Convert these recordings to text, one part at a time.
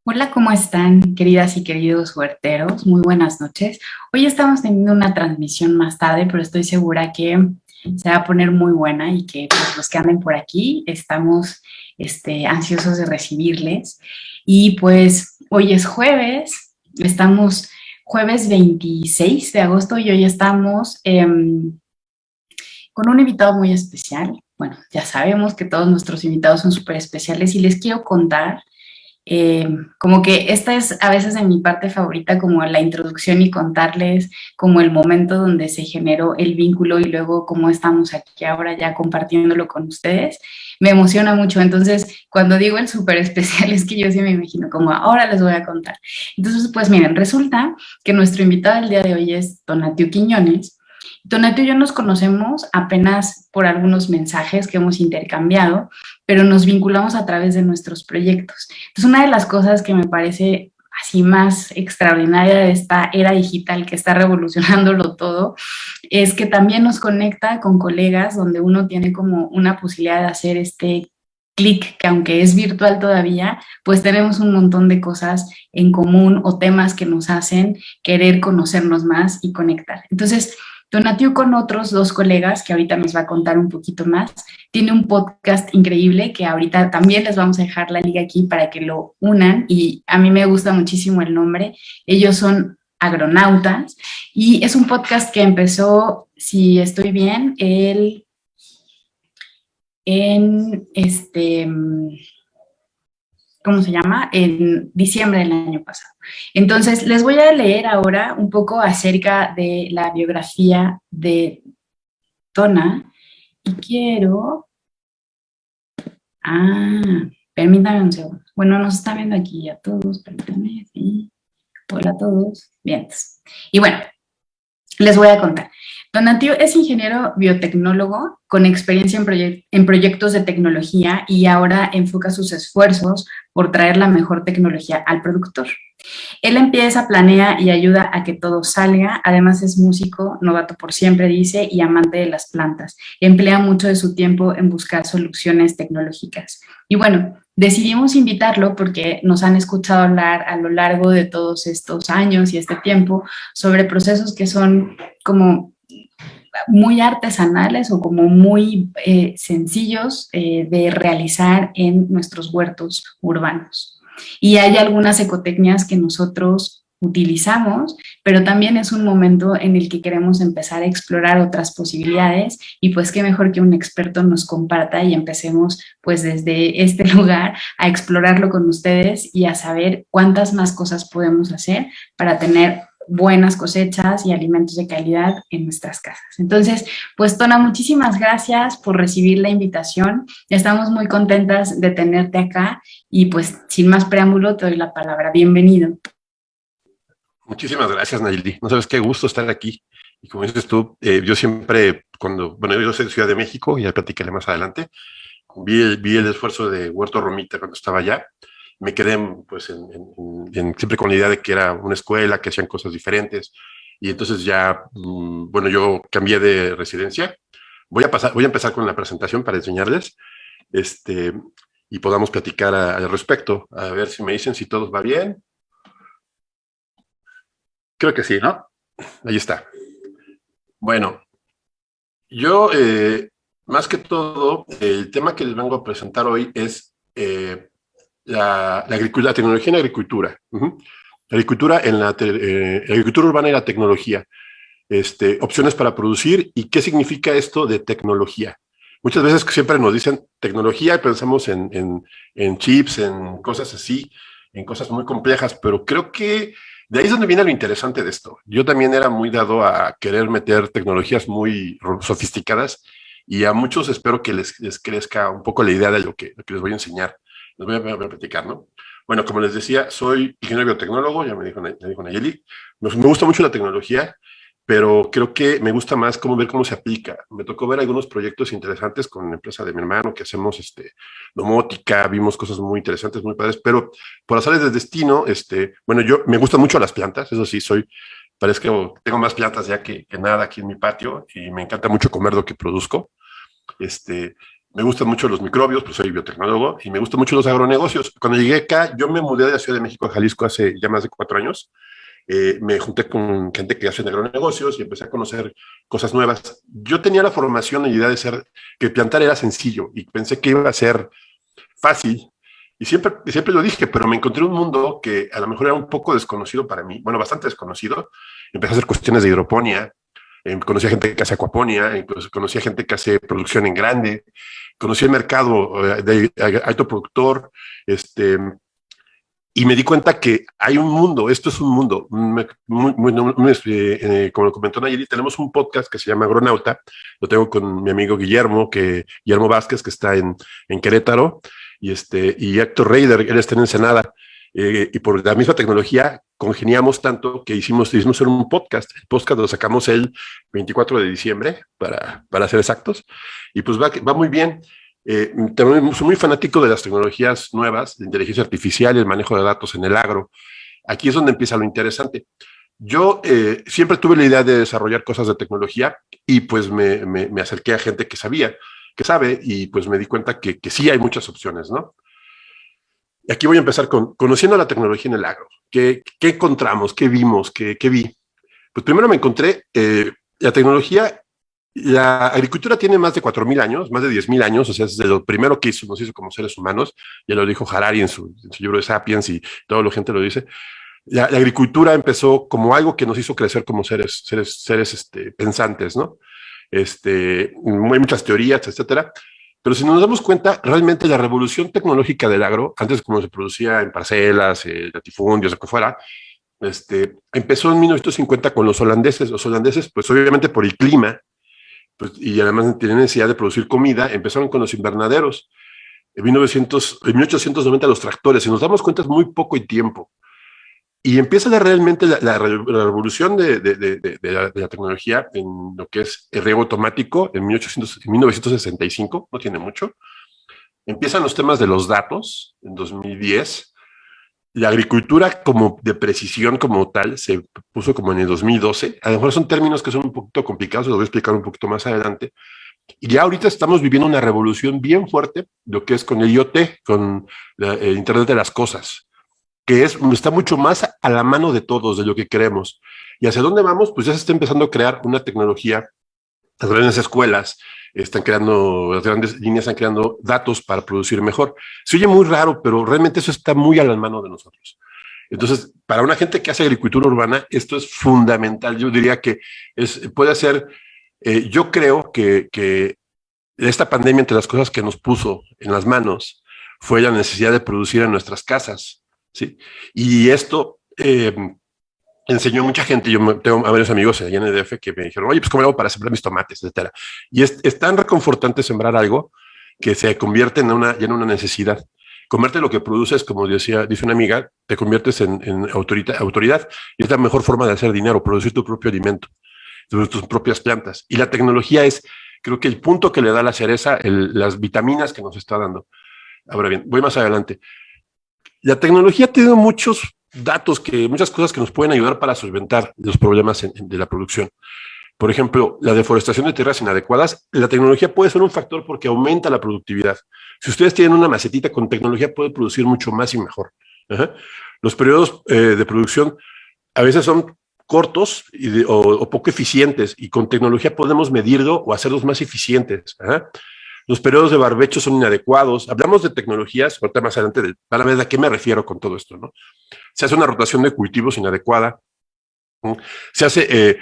Hola, ¿cómo están, queridas y queridos huerteros? Muy buenas noches. Hoy estamos teniendo una transmisión más tarde, pero estoy segura que se va a poner muy buena y que pues, los que anden por aquí estamos ansiosos de recibirles. Y pues hoy es jueves, estamos jueves 26 de agosto y hoy estamos con un invitado muy especial. Bueno, ya sabemos que todos nuestros invitados son súper especiales y les quiero contar como que esta es a veces de mi parte favorita, como la introducción y contarles como el momento donde se generó el vínculo y luego cómo estamos aquí ahora ya compartiéndolo con ustedes. Me emociona mucho. Entonces, cuando digo el súper especial, es que yo sí me imagino como ahora les voy a contar. Entonces, pues miren, resulta que nuestro invitado del día de hoy es Tonatiuh Quiñones. Tonatiuh y yo nos conocemos apenas por algunos mensajes que hemos intercambiado, pero nos vinculamos a través de nuestros proyectos. Entonces, una de las cosas que me parece así más extraordinaria de esta era digital que está revolucionándolo todo, es que también nos conecta con colegas donde uno tiene como una posibilidad de hacer este clic, que aunque es virtual todavía, pues tenemos un montón de cosas en común o temas que nos hacen querer conocernos más y conectar. Entonces, Tonatiuh con otros dos colegas, que ahorita nos va a contar un poquito más, tiene un podcast increíble que ahorita también les vamos a dejar la liga aquí para que lo unan y a mí me gusta muchísimo el nombre. Ellos son agronautas y es un podcast que empezó, si estoy bien, en ¿cómo se llama? En diciembre del año pasado. Entonces, les voy a leer ahora un poco acerca de la biografía de Tona y quiero. Ah, permítame un segundo. Bueno, nos está viendo aquí a todos, permítame, sí. Hola a todos. Bien. Y bueno, les voy a contar. Tonatiuh es ingeniero biotecnólogo con experiencia en proyectos de tecnología y ahora enfoca sus esfuerzos por traer la mejor tecnología al productor. Él empieza, planea y ayuda a que todo salga. Además es músico, novato por siempre, dice, y amante de las plantas. Emplea mucho de su tiempo en buscar soluciones tecnológicas. Y bueno, decidimos invitarlo porque nos han escuchado hablar a lo largo de todos estos años y este tiempo sobre procesos que son como muy artesanales o como muy sencillos de realizar en nuestros huertos urbanos. Y hay algunas ecotecnias que nosotros utilizamos, pero también es un momento en el que queremos empezar a explorar otras posibilidades y pues qué mejor que un experto nos comparta y empecemos pues desde este lugar a explorarlo con ustedes y a saber cuántas más cosas podemos hacer para tener buenas cosechas y alimentos de calidad en nuestras casas. Entonces, pues Tona, muchísimas gracias por recibir la invitación. Estamos muy contentas de tenerte acá y pues sin más preámbulo te doy la palabra. Bienvenido. Muchísimas gracias, Nayeli. No sabes qué gusto estar aquí. Y como dices tú, yo siempre, yo soy de Ciudad de México, ya platicaré más adelante, vi el esfuerzo de Huerto Romita cuando estaba allá. Me quedé pues siempre con la idea de que era una escuela, que hacían cosas diferentes. Y entonces ya, bueno, yo cambié de residencia. Voy a empezar con la presentación para enseñarles, este, y podamos platicar al respecto. A ver si me dicen si todo va bien. Creo que sí, ¿no? Ahí está. Bueno, yo, más que todo, el tema que les vengo a presentar hoy es la tecnología en la agricultura. La agricultura la agricultura urbana y la tecnología. Opciones para producir y qué significa esto de tecnología. Muchas veces que siempre nos dicen tecnología y pensamos en chips, en cosas así, en cosas muy complejas, pero creo que de ahí es donde viene lo interesante de esto. Yo también era muy dado a querer meter tecnologías muy sofisticadas y a muchos espero que les crezca un poco la idea de lo que les voy a enseñar. Les voy a platicar, ¿no? Bueno, como les decía, soy ingeniero biotecnólogo, ya me dijo Nayeli. Me gusta mucho la tecnología, pero creo que me gusta más ver cómo se aplica. Me tocó ver algunos proyectos interesantes con la empresa de mi hermano que hacemos domótica, vimos cosas muy interesantes, muy padres, pero por azares del destino, bueno, yo me gustan mucho las plantas, eso sí, parece que tengo más plantas ya que nada aquí en mi patio y me encanta mucho comer lo que produzco. Este, me gustan mucho los microbios, pues soy biotecnólogo, y me gustan mucho los agronegocios. Cuando llegué acá, yo me mudé de la Ciudad de México a Jalisco hace ya más de 4 años. Me junté con gente que hace agronegocios y empecé a conocer cosas nuevas. Yo tenía la formación y la idea de que plantar era sencillo y pensé que iba a ser fácil. Y siempre lo dije, pero me encontré un mundo que a lo mejor era un poco desconocido para mí, bueno, bastante desconocido. Empecé a hacer cuestiones de hidroponía, conocí a gente que hace acuaponía, incluso conocí a gente que hace producción en grande, conocí el mercado de alto productor, y me di cuenta que hay un mundo, esto es un mundo. Como lo comentó Nayeli, tenemos un podcast que se llama Agronauta, lo tengo con mi amigo Guillermo Vázquez, que está en Querétaro, y Héctor Reider, él está en Ensenada, y por la misma tecnología congeniamos tanto que hicimos un podcast. El podcast lo sacamos el 24 de diciembre, para ser exactos, y pues va muy bien. También soy muy fanático de las tecnologías nuevas, de inteligencia artificial y el manejo de datos en el agro. Aquí es donde empieza lo interesante. Yo siempre tuve la idea de desarrollar cosas de tecnología y pues me acerqué a gente que sabe, y pues me di cuenta que sí hay muchas opciones, ¿no? Y aquí voy a empezar conociendo la tecnología en el agro. ¿Qué encontramos? ¿Qué vimos? ¿Qué vi? Pues primero me encontré la tecnología. La agricultura tiene más de 4.000 años, más de 10.000 años, o sea, es de lo primero que nos hizo como seres humanos. Ya lo dijo Harari en su libro de Sapiens, y toda la gente lo dice. La agricultura empezó como algo que nos hizo crecer como seres pensantes, ¿no? Hay muchas teorías, etcétera. Pero si nos damos cuenta, realmente la revolución tecnológica del agro, antes como se producía en parcelas, latifundios, lo que fuera, empezó en 1950 con los holandeses. Los holandeses, pues obviamente por el clima, pues, y además tienen necesidad de producir comida, empezaron con los invernaderos. En 1890 los tractores. Si nos damos cuenta, es muy poco y tiempo. Y empieza realmente la revolución de la tecnología en lo que es el riego automático en 1965, no tiene mucho. Empiezan los temas de los datos en 2010. La agricultura como de precisión como tal se puso como en el 2012. A lo mejor son términos que son un poquito complicados, los voy a explicar un poquito más adelante. Y ya ahorita estamos viviendo una revolución bien fuerte, lo que es con el IoT, con el Internet de las Cosas, que está mucho más a la mano de todos, de lo que queremos. ¿Y hacia dónde vamos? Pues ya se está empezando a crear una tecnología. Las grandes escuelas las grandes líneas están creando datos para producir mejor. Se oye muy raro, pero realmente eso está muy a la mano de nosotros. Entonces, para una gente que hace agricultura urbana, esto es fundamental. Yo diría que puede ser, yo creo que esta pandemia, entre las cosas que nos puso en las manos, fue la necesidad de producir en nuestras casas, ¿sí? Y esto enseñó a mucha gente. Yo tengo a varios amigos allá en el DF que me dijeron, oye, pues ¿cómo hago para sembrar mis tomates, etcétera? Y es tan reconfortante sembrar algo que se convierte en una necesidad. Comerte lo que produces, como dice una amiga, te conviertes en autoridad, y es la mejor forma de hacer dinero, producir tu propio alimento, tus propias plantas. Y la tecnología creo que el punto que le da la cereza, las vitaminas que nos está dando. Ahora bien, voy más adelante. La tecnología tiene muchos datos, muchas cosas que nos pueden ayudar para solventar los problemas de la producción. Por ejemplo, la deforestación de tierras inadecuadas. La tecnología puede ser un factor porque aumenta la productividad. Si ustedes tienen una macetita con tecnología, puede producir mucho más y mejor. Ajá. Los periodos de producción a veces son cortos o poco eficientes, y con tecnología podemos medirlo o hacerlos más eficientes. Ajá. Los periodos de barbecho son inadecuados. Hablamos de tecnologías, ahorita más adelante van a ver a qué me refiero con todo esto, ¿no? Se hace una rotación de cultivos inadecuada. Se hace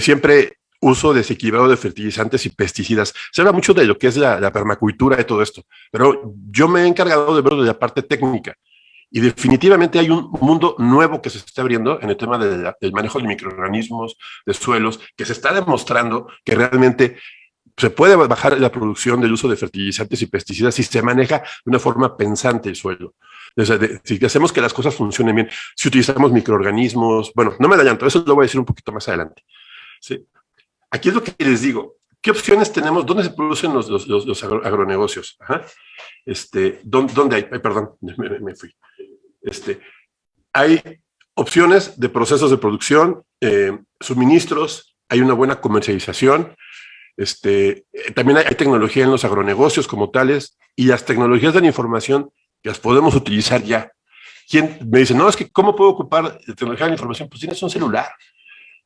siempre uso desequilibrado de fertilizantes y pesticidas. Se habla mucho de lo que es la permacultura y todo esto, pero yo me he encargado de verlo de la parte técnica. Y definitivamente hay un mundo nuevo que se está abriendo en el tema del manejo de microorganismos, de suelos, que se está demostrando que realmente se puede bajar la producción del uso de fertilizantes y pesticidas si se maneja de una forma pensante el suelo. O sea, si hacemos que las cosas funcionen bien, si utilizamos microorganismos, bueno, no me adelanto, eso lo voy a decir un poquito más adelante. ¿Sí? Aquí es lo que les digo. ¿Qué opciones tenemos? ¿Dónde se producen los agronegocios? Ajá. ¿Dónde hay? Ay, perdón, me fui. Hay opciones de procesos de producción, suministros, hay una buena comercialización. También hay tecnología en los agronegocios como tales, y las tecnologías de la información que las podemos utilizar ya. ¿Quién me dice, no, es que cómo puedo ocupar tecnología de la información? Pues tienes un celular,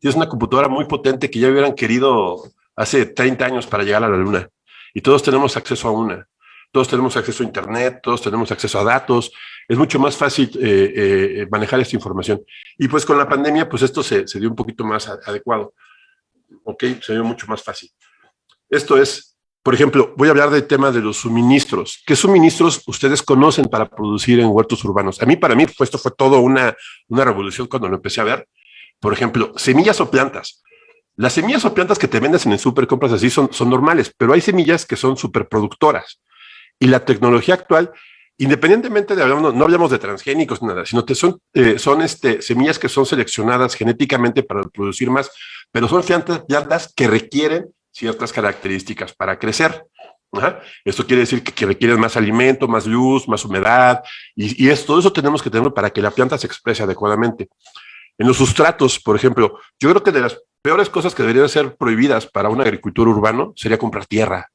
tienes una computadora muy potente que ya hubieran querido hace 30 años para llegar a la luna, y todos tenemos acceso a una. Todos tenemos acceso a internet, todos tenemos acceso a datos, es mucho más fácil manejar esta información. Y pues con la pandemia, pues esto se dio un poquito más adecuado, ¿ok? Se dio mucho más fácil. Esto es, por ejemplo, voy a hablar del tema de los suministros. ¿Qué suministros ustedes conocen para producir en huertos urbanos? Para mí, pues esto fue todo una revolución cuando lo empecé a ver. Por ejemplo, semillas o plantas. Las semillas o plantas que te vendes en el súper, compras así, son normales, pero hay semillas que son superproductoras. Y la tecnología actual, independientemente de, no hablamos de transgénicos, nada, sino que son semillas que son seleccionadas genéticamente para producir más, pero son plantas que requieren ciertas características para crecer. Ajá. Esto quiere decir que requieren más alimento, más luz, más humedad, y todo eso tenemos que tenerlo para que la planta se exprese adecuadamente. En los sustratos, por ejemplo, yo creo que de las peores cosas que deberían ser prohibidas para un agricultor urbano sería comprar tierra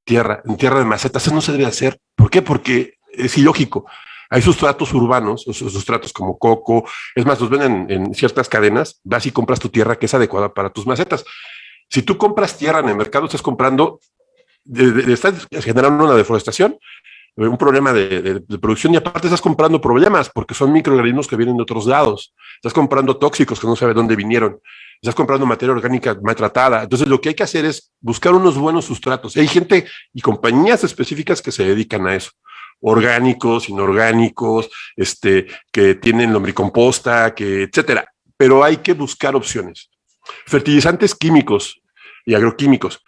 en tierra de macetas. Eso no se debe hacer. ¿Por qué? Porque es ilógico. Hay sustratos urbanos, sustratos como coco, es más, los venden en ciertas cadenas, vas y compras tu tierra que es adecuada para tus macetas. Si tú compras tierra en el mercado, estás comprando, estás generando una deforestación, un problema de producción, y aparte estás comprando problemas porque son microorganismos que vienen de otros lados. Estás comprando tóxicos que no sabes dónde vinieron. Estás comprando materia orgánica maltratada. Entonces lo que hay que hacer es buscar unos buenos sustratos. Hay gente y compañías específicas que se dedican a eso. Orgánicos, inorgánicos, que tienen lombricomposta, etcétera. Pero hay que buscar opciones. Fertilizantes químicos y agroquímicos.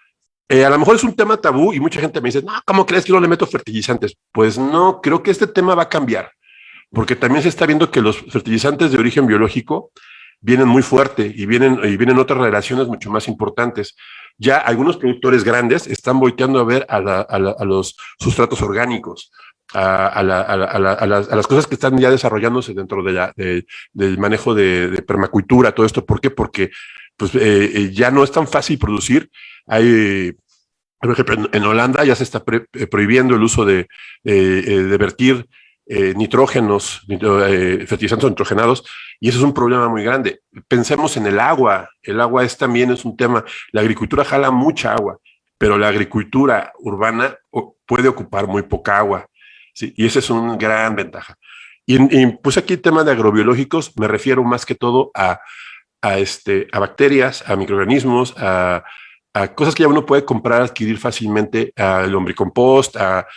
A lo mejor es un tema tabú y mucha gente me dice, no, ¿cómo crees que yo no le meto fertilizantes? Pues no, creo que este tema va a cambiar, porque también se está viendo que los fertilizantes de origen biológico vienen muy fuerte y vienen otras relaciones mucho más importantes. Ya algunos productores grandes están volteando a ver a los sustratos orgánicos, a las cosas que están ya desarrollándose dentro del manejo de permacultura, todo esto. ¿Por qué? Porque pues, ya no es tan fácil producir. Hay, por ejemplo, en Holanda ya se está prohibiendo el uso de vertir nitrógenos, fertilizantes nitrogenados, y eso es un problema muy grande. Pensemos en el agua. El agua también es un tema. La agricultura jala mucha agua, pero la agricultura urbana puede ocupar muy poca agua, ¿sí? Y esa es una gran ventaja. Y pues aquí el tema de agrobiológicos me refiero más que todo a bacterias, a microorganismos, a cosas que ya uno puede comprar, adquirir fácilmente, a lombricompost, a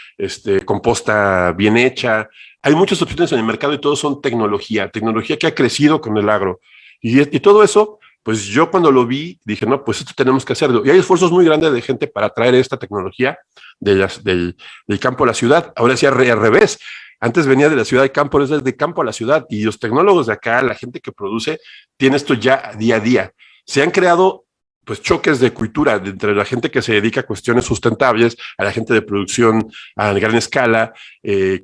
composta bien hecha. Hay muchas opciones en el mercado y todo son tecnología que ha crecido con el agro. Y todo eso, pues yo cuando lo vi, dije, no, pues esto tenemos que hacerlo. Y hay esfuerzos muy grandes de gente para traer esta tecnología del campo a la ciudad. Ahora sí, al revés. Antes venía de la ciudad al campo, ahora es del campo a la ciudad. Y los tecnólogos de acá, la gente que produce, tiene esto ya día a día. Se han creado pues choques de cultura entre la gente que se dedica a cuestiones sustentables, a la gente de producción a gran escala,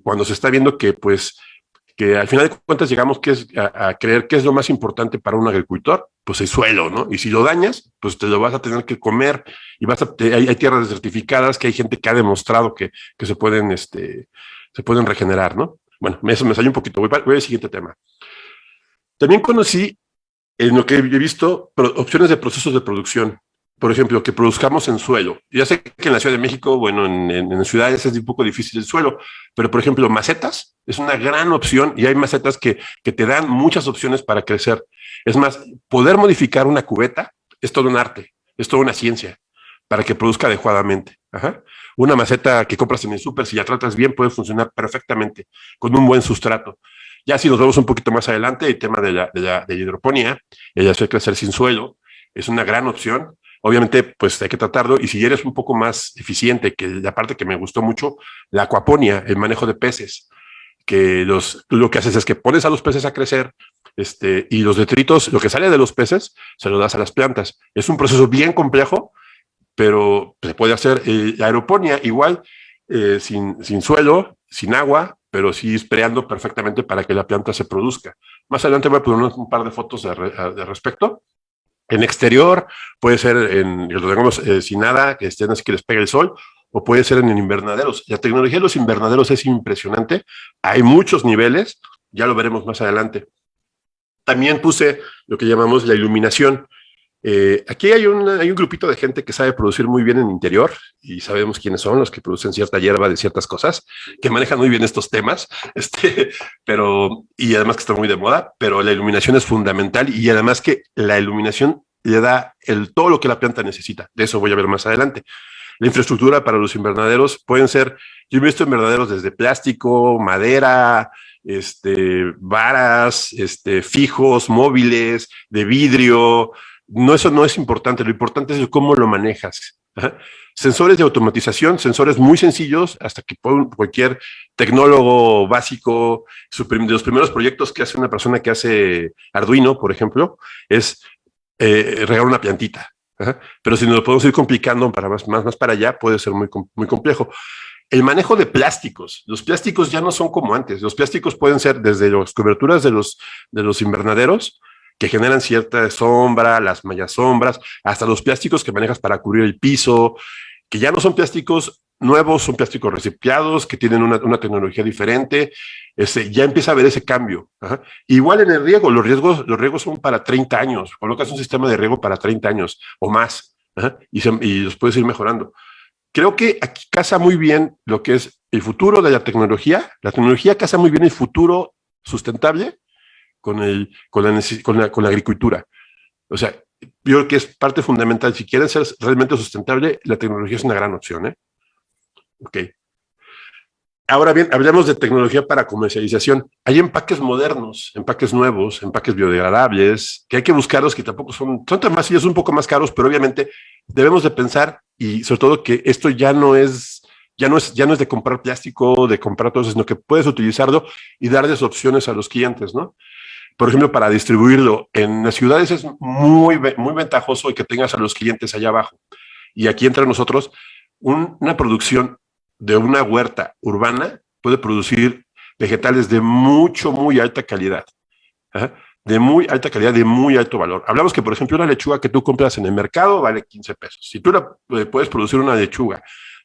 cuando se está viendo que pues que al final de cuentas llegamos a creer que es lo más importante para un agricultor, pues el suelo, ¿no? Y si lo dañas, pues te lo vas a tener que comer y hay tierras desertificadas que hay gente que ha demostrado que se pueden regenerar, ¿no? Bueno, eso me salió un poquito. Voy al siguiente tema. También conocí, en lo que he visto, opciones de procesos de producción. Por ejemplo, que produzcamos en suelo. Ya sé que en la Ciudad de México, bueno, en ciudades es un poco difícil el suelo, pero por ejemplo, macetas es una gran opción y hay macetas que te dan muchas opciones para crecer. Es más, poder modificar una cubeta es todo un arte, es toda una ciencia para que produzca adecuadamente. Ajá. Una maceta que compras en el súper, si la tratas bien, puede funcionar perfectamente con un buen sustrato. Ya si nos vemos un poquito más adelante, el tema de la hidroponía, el hacer crecer sin suelo, es una gran opción. Obviamente, pues hay que tratarlo, y si eres un poco más eficiente, que la parte que me gustó mucho, la acuaponía, el manejo de peces, que tú lo que haces es que pones a los peces a crecer, y los detritos, lo que sale de los peces, se lo das a las plantas. Es un proceso bien complejo, pero se puede hacer. La aeroponía igual, sin suelo, sin agua, pero sí sprayando perfectamente para que la planta se produzca. Más adelante voy a poner un par de fotos de respecto. En exterior, puede ser lo tengamos sin nada, que estén así que les pegue el sol, o puede ser en invernaderos. La tecnología de los invernaderos es impresionante. Hay muchos niveles, ya lo veremos más adelante. También puse lo que llamamos la iluminación. Aquí hay un grupito de gente que sabe producir muy bien en interior y sabemos quiénes son los que producen cierta hierba de ciertas cosas, que manejan muy bien estos temas, y además que está muy de moda, pero la iluminación es fundamental y además que la iluminación le da todo lo que la planta necesita. De eso voy a ver más adelante. La infraestructura para los invernaderos pueden ser, yo he visto invernaderos desde plástico, madera, varas, fijos, móviles, de vidrio. No, eso no es importante, lo importante es cómo lo manejas. Ajá. Sensores de automatización, sensores muy sencillos, hasta que cualquier tecnólogo básico, de los primeros proyectos que hace una persona que hace Arduino, por ejemplo, es regar una plantita. Ajá. Pero si nos lo podemos ir complicando para más para allá, puede ser muy complejo. El manejo de plásticos. Los plásticos ya no son como antes. Los plásticos pueden ser desde las coberturas de los invernaderos, que generan cierta sombra, las mallas sombras, hasta los plásticos que manejas para cubrir el piso, que ya no son plásticos nuevos, son plásticos recipiados, que tienen una tecnología diferente. Ya empieza a haber ese cambio. Ajá. Igual en el riego, los riegos son para 30 años. Colocas un sistema de riego para 30 años o más. Ajá. Y los puedes ir mejorando. Creo que aquí casa muy bien lo que es el futuro de la tecnología. La tecnología casa muy bien el futuro sustentable con la agricultura. O sea, yo creo que es parte fundamental. Si quieren ser realmente sustentable, la tecnología es una gran opción, ¿eh? Ok. Ahora bien, hablemos de tecnología para comercialización. Hay empaques modernos, empaques nuevos, empaques biodegradables, que hay que buscarlos, que tampoco son tan más, un poco más caros, pero obviamente debemos de pensar, y sobre todo que esto ya no es de comprar plástico, de comprar todo eso, sino que puedes utilizarlo y darles opciones a los clientes, ¿no? Por ejemplo, para distribuirlo en las ciudades es muy ventajoso que tengas a los clientes allá abajo. Y aquí entre nosotros, una producción de una huerta urbana puede producir vegetales de muy alta calidad. ¿Eh? De muy alta calidad, de muy alto valor. Hablamos que, por ejemplo, una lechuga que tú compras en el mercado vale 15 pesos. Si tú puedes producir una lechuga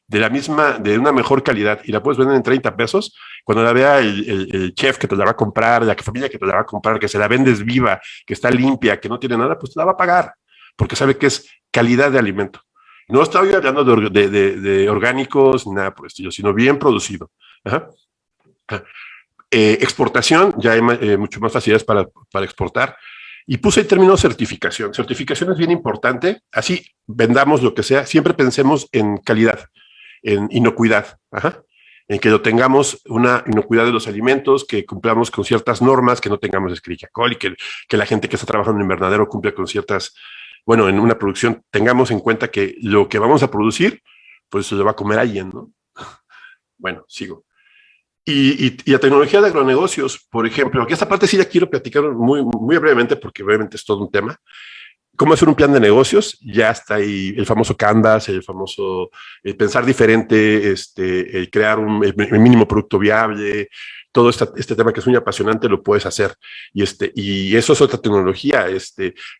de una mejor calidad y la puedes vender en 30 pesos, cuando la vea el chef que te la va a comprar, la familia que te la va a comprar, que se la vendes viva, que está limpia, que no tiene nada, pues te la va a pagar, porque sabe que es calidad de alimento. No estoy hablando de orgánicos, ni nada por el estilo, sino bien producido. Ajá. Exportación, ya hay mucho más facilidades para exportar. Y puse el término certificación. Certificación es bien importante. Así vendamos lo que sea, siempre pensemos en calidad, en inocuidad. Ajá. En que lo tengamos una inocuidad de los alimentos, que cumplamos con ciertas normas, que no tengamos Escherichia coli, que la gente que está trabajando en invernadero cumpla con ciertas, bueno, en una producción tengamos en cuenta que lo que vamos a producir, pues se lo va a comer alguien, ¿no? Bueno, sigo. Y la tecnología de agronegocios, por ejemplo, que esta parte sí la quiero platicar muy brevemente, porque obviamente es todo un tema. ¿Cómo hacer un plan de negocios? Ya está ahí el famoso Canvas, el famoso pensar diferente, el crear el mínimo producto viable, todo este tema que es muy apasionante lo puedes hacer. Y eso es otra tecnología,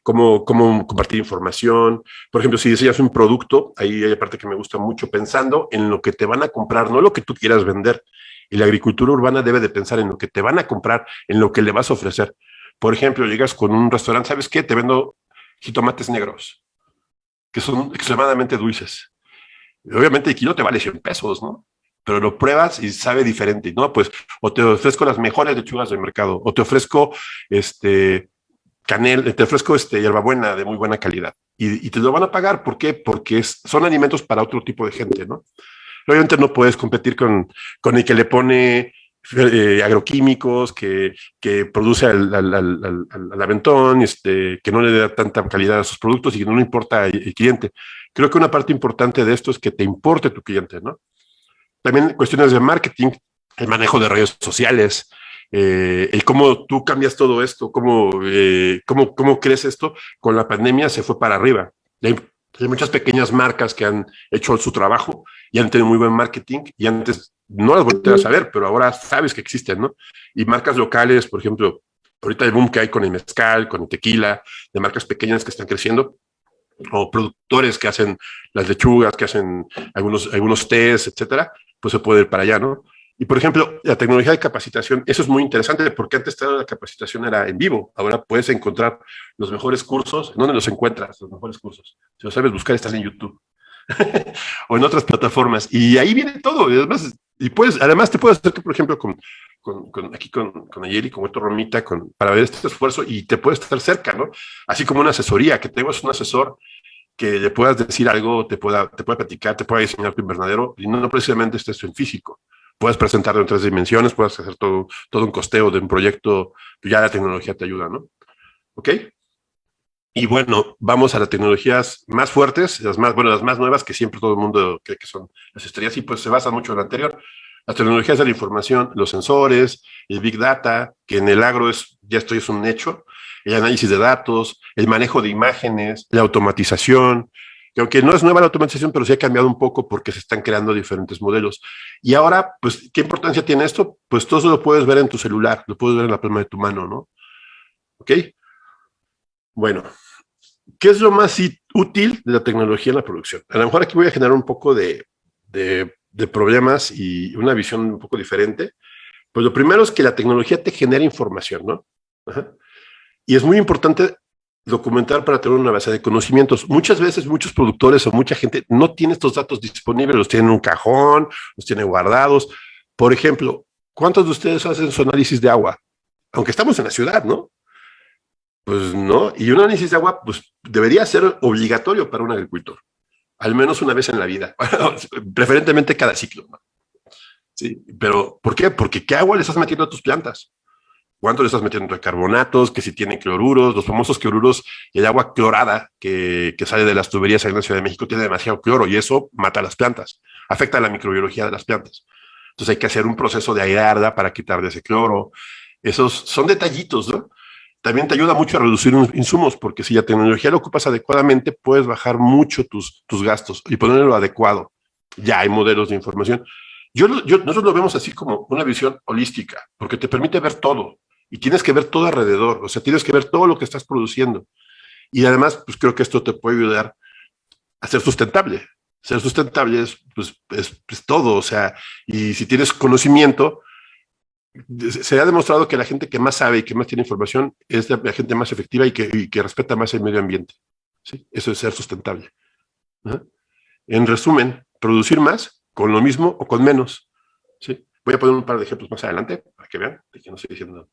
cómo compartir información. Por ejemplo, si diseñas un producto, ahí hay parte que me gusta mucho, pensando en lo que te van a comprar, no lo que tú quieras vender. Y la agricultura urbana debe de pensar en lo que te van a comprar, en lo que le vas a ofrecer. Por ejemplo, llegas con un restaurante, ¿sabes qué? Te vendo jitomates negros, que son extremadamente dulces. Obviamente el kilo te vale 100 pesos, ¿no? Pero lo pruebas y sabe diferente, ¿no? Pues o te ofrezco las mejores lechugas del mercado, o te ofrezco te ofrezco hierbabuena de muy buena calidad. Y te lo van a pagar, ¿por qué? Porque son alimentos para otro tipo de gente, ¿no? Obviamente no puedes competir con el que le pone agroquímicos, que produce al aventón, que no le da tanta calidad a sus productos y que no le importa el cliente. Creo que una parte importante de esto es que te importe tu cliente, ¿no? También cuestiones de marketing, el manejo de redes sociales, el cómo tú cambias todo esto, cómo crees esto. Con la pandemia se fue para arriba. Hay muchas pequeñas marcas que han hecho su trabajo y han tenido muy buen marketing y antes no las volteas a saber, pero ahora sabes que existen, ¿no? Y marcas locales, por ejemplo, Ahorita el boom que hay con el mezcal, con el tequila, de marcas pequeñas que están creciendo, o productores que hacen las lechugas, que hacen algunos tés, etcétera, pues se puede ir para allá, ¿no? Y por ejemplo, la tecnología de capacitación, eso es muy interesante porque antes toda la capacitación era en vivo. Ahora puedes encontrar los mejores cursos. ¿En dónde los encuentras? Los mejores cursos. Si lo sabes buscar, están en YouTube o en otras plataformas. Y ahí viene todo. Y además te puedes hacer que, por ejemplo, con Ayeli, con Héctor Romita, para ver este esfuerzo y te puedes estar cerca, ¿no? Así como una asesoría, que tengas un asesor que le puedas decir algo, te pueda platicar, te pueda diseñar tu invernadero y no precisamente estés en físico. Puedes presentarlo en 3 dimensiones, puedes hacer todo un costeo de un proyecto, ya la tecnología te ayuda, ¿no? ¿Ok? Y bueno, vamos a las tecnologías más fuertes, las más nuevas, que siempre todo el mundo cree que son las estrellas, y pues se basan mucho en lo anterior. Las tecnologías de la información, los sensores, el Big Data, que en el agro ya esto es un hecho, el análisis de datos, el manejo de imágenes, la automatización, que aunque no es nueva la automatización, pero sí ha cambiado un poco porque se están creando diferentes modelos. Y ahora, pues, ¿qué importancia tiene esto? Pues todo eso lo puedes ver en tu celular, lo puedes ver en la palma de tu mano, ¿no? ¿Ok? Bueno, ¿qué es lo más útil de la tecnología en la producción? A lo mejor aquí voy a generar un poco de problemas y una visión un poco diferente. Pues lo primero es que la tecnología te genera información, ¿no? Ajá. Y es muy importante documentar para tener una base de conocimientos. Muchas veces muchos productores o mucha gente no tiene estos datos disponibles, los tiene en un cajón, los tiene guardados. Por ejemplo, ¿cuántos de ustedes hacen su análisis de agua? Aunque estamos en la ciudad, ¿no? Pues no, y un análisis de agua pues debería ser obligatorio para un agricultor, al menos una vez en la vida, preferentemente cada ciclo, ¿no? Sí, pero ¿por qué? Porque ¿qué agua le estás metiendo a tus plantas? ¿Cuánto le estás metiendo de carbonatos? Que si tiene cloruros, los famosos cloruros, el agua clorada que sale de las tuberías en la Ciudad de México tiene demasiado cloro y eso mata a las plantas, afecta a la microbiología de las plantas. Entonces hay que hacer un proceso de airearla para quitarle ese cloro. Esos son detallitos, ¿no? También te ayuda mucho a reducir insumos, porque si la tecnología la ocupas adecuadamente, puedes bajar mucho tus gastos y ponerlo adecuado. Ya hay modelos de información. Nosotros lo vemos así como una visión holística, porque te permite ver todo y tienes que ver todo alrededor, o sea, tienes que ver todo lo que estás produciendo. Y además, pues creo que esto te puede ayudar a ser sustentable. Ser sustentable es todo, o sea, y si tienes conocimiento, se ha demostrado que la gente que más sabe y que más tiene información es la gente más efectiva y que respeta más el medio ambiente. ¿Sí? Eso es ser sustentable. ¿No? En resumen, producir más con lo mismo o con menos. ¿Sí? Voy a poner un par de ejemplos más adelante para que vean de qué no estoy diciendo.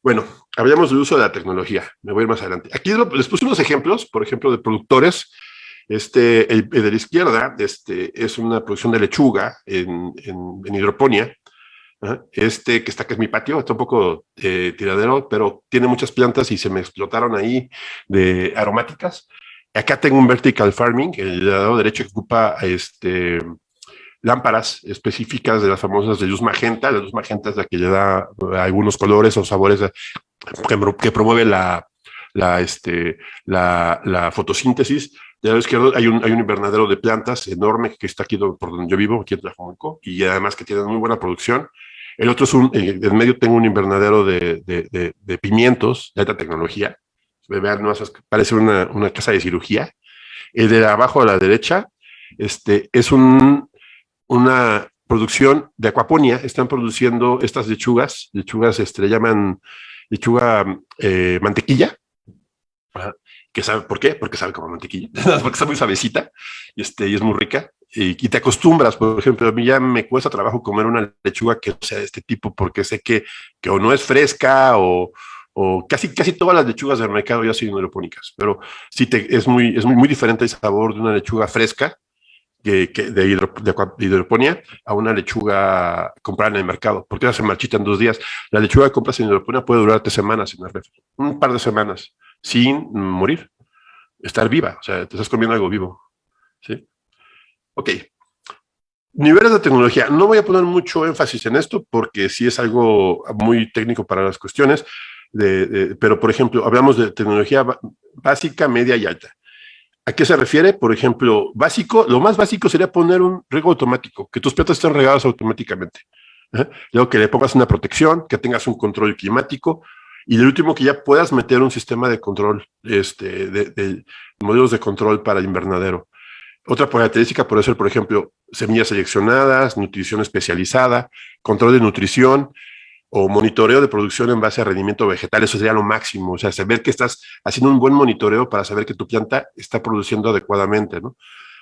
Bueno, hablamos del uso de la tecnología. Me voy a ir más adelante. Aquí les puse unos ejemplos, por ejemplo, de productores. El de la izquierda es una producción de lechuga en hidroponía. Que está que es mi patio, está un poco tiradero, pero tiene muchas plantas y se me explotaron ahí de aromáticas. Acá tengo un vertical farming, el lado derecho que ocupa lámparas específicas de las famosas de luz magenta. La luz magenta es la que le da algunos colores o sabores que promueve la fotosíntesis. Del lado izquierdo hay un invernadero de plantas enorme que está aquí por donde yo vivo, aquí en Tlajomulco, y además que tiene muy buena producción. El otro es en medio tengo un invernadero de pimientos de alta tecnología. Vean, no, parece una casa de cirugía. El de abajo a la derecha es una producción de acuaponía. Están produciendo estas lechugas le llaman lechuga mantequilla. Ajá. ¿Que sabe por qué? Porque sabe como mantequilla, porque está muy suavecita y es muy rica. Y te acostumbras, por ejemplo, a mí ya me cuesta trabajo comer una lechuga que sea de este tipo, porque sé que o no es fresca o casi todas las lechugas del mercado ya son hidropónicas, pero sí es muy diferente el sabor de una lechuga fresca de hidroponía a una lechuga comprada en el mercado, porque ya se marchita en 2 días. La lechuga que compras en hidroponía puede durar 3 semanas en el refri, un par de semanas, sin morir, estar viva, o sea, te estás comiendo algo vivo, ¿sí? Ok. Niveles de tecnología. No voy a poner mucho énfasis en esto porque sí es algo muy técnico para las cuestiones, pero por ejemplo, hablamos de tecnología básica, media y alta. ¿A qué se refiere? Por ejemplo, básico, lo más básico sería poner un riego automático, que tus plantas estén regadas automáticamente. Luego que le pongas una protección, que tengas un control climático. Y el último, que ya puedas meter un sistema de control, de modelos de control para el invernadero. Otra característica puede ser, por ejemplo, semillas seleccionadas, nutrición especializada, control de nutrición o monitoreo de producción en base a rendimiento vegetal. Eso sería lo máximo. O sea, saber que estás haciendo un buen monitoreo para saber que tu planta está produciendo adecuadamente, ¿no?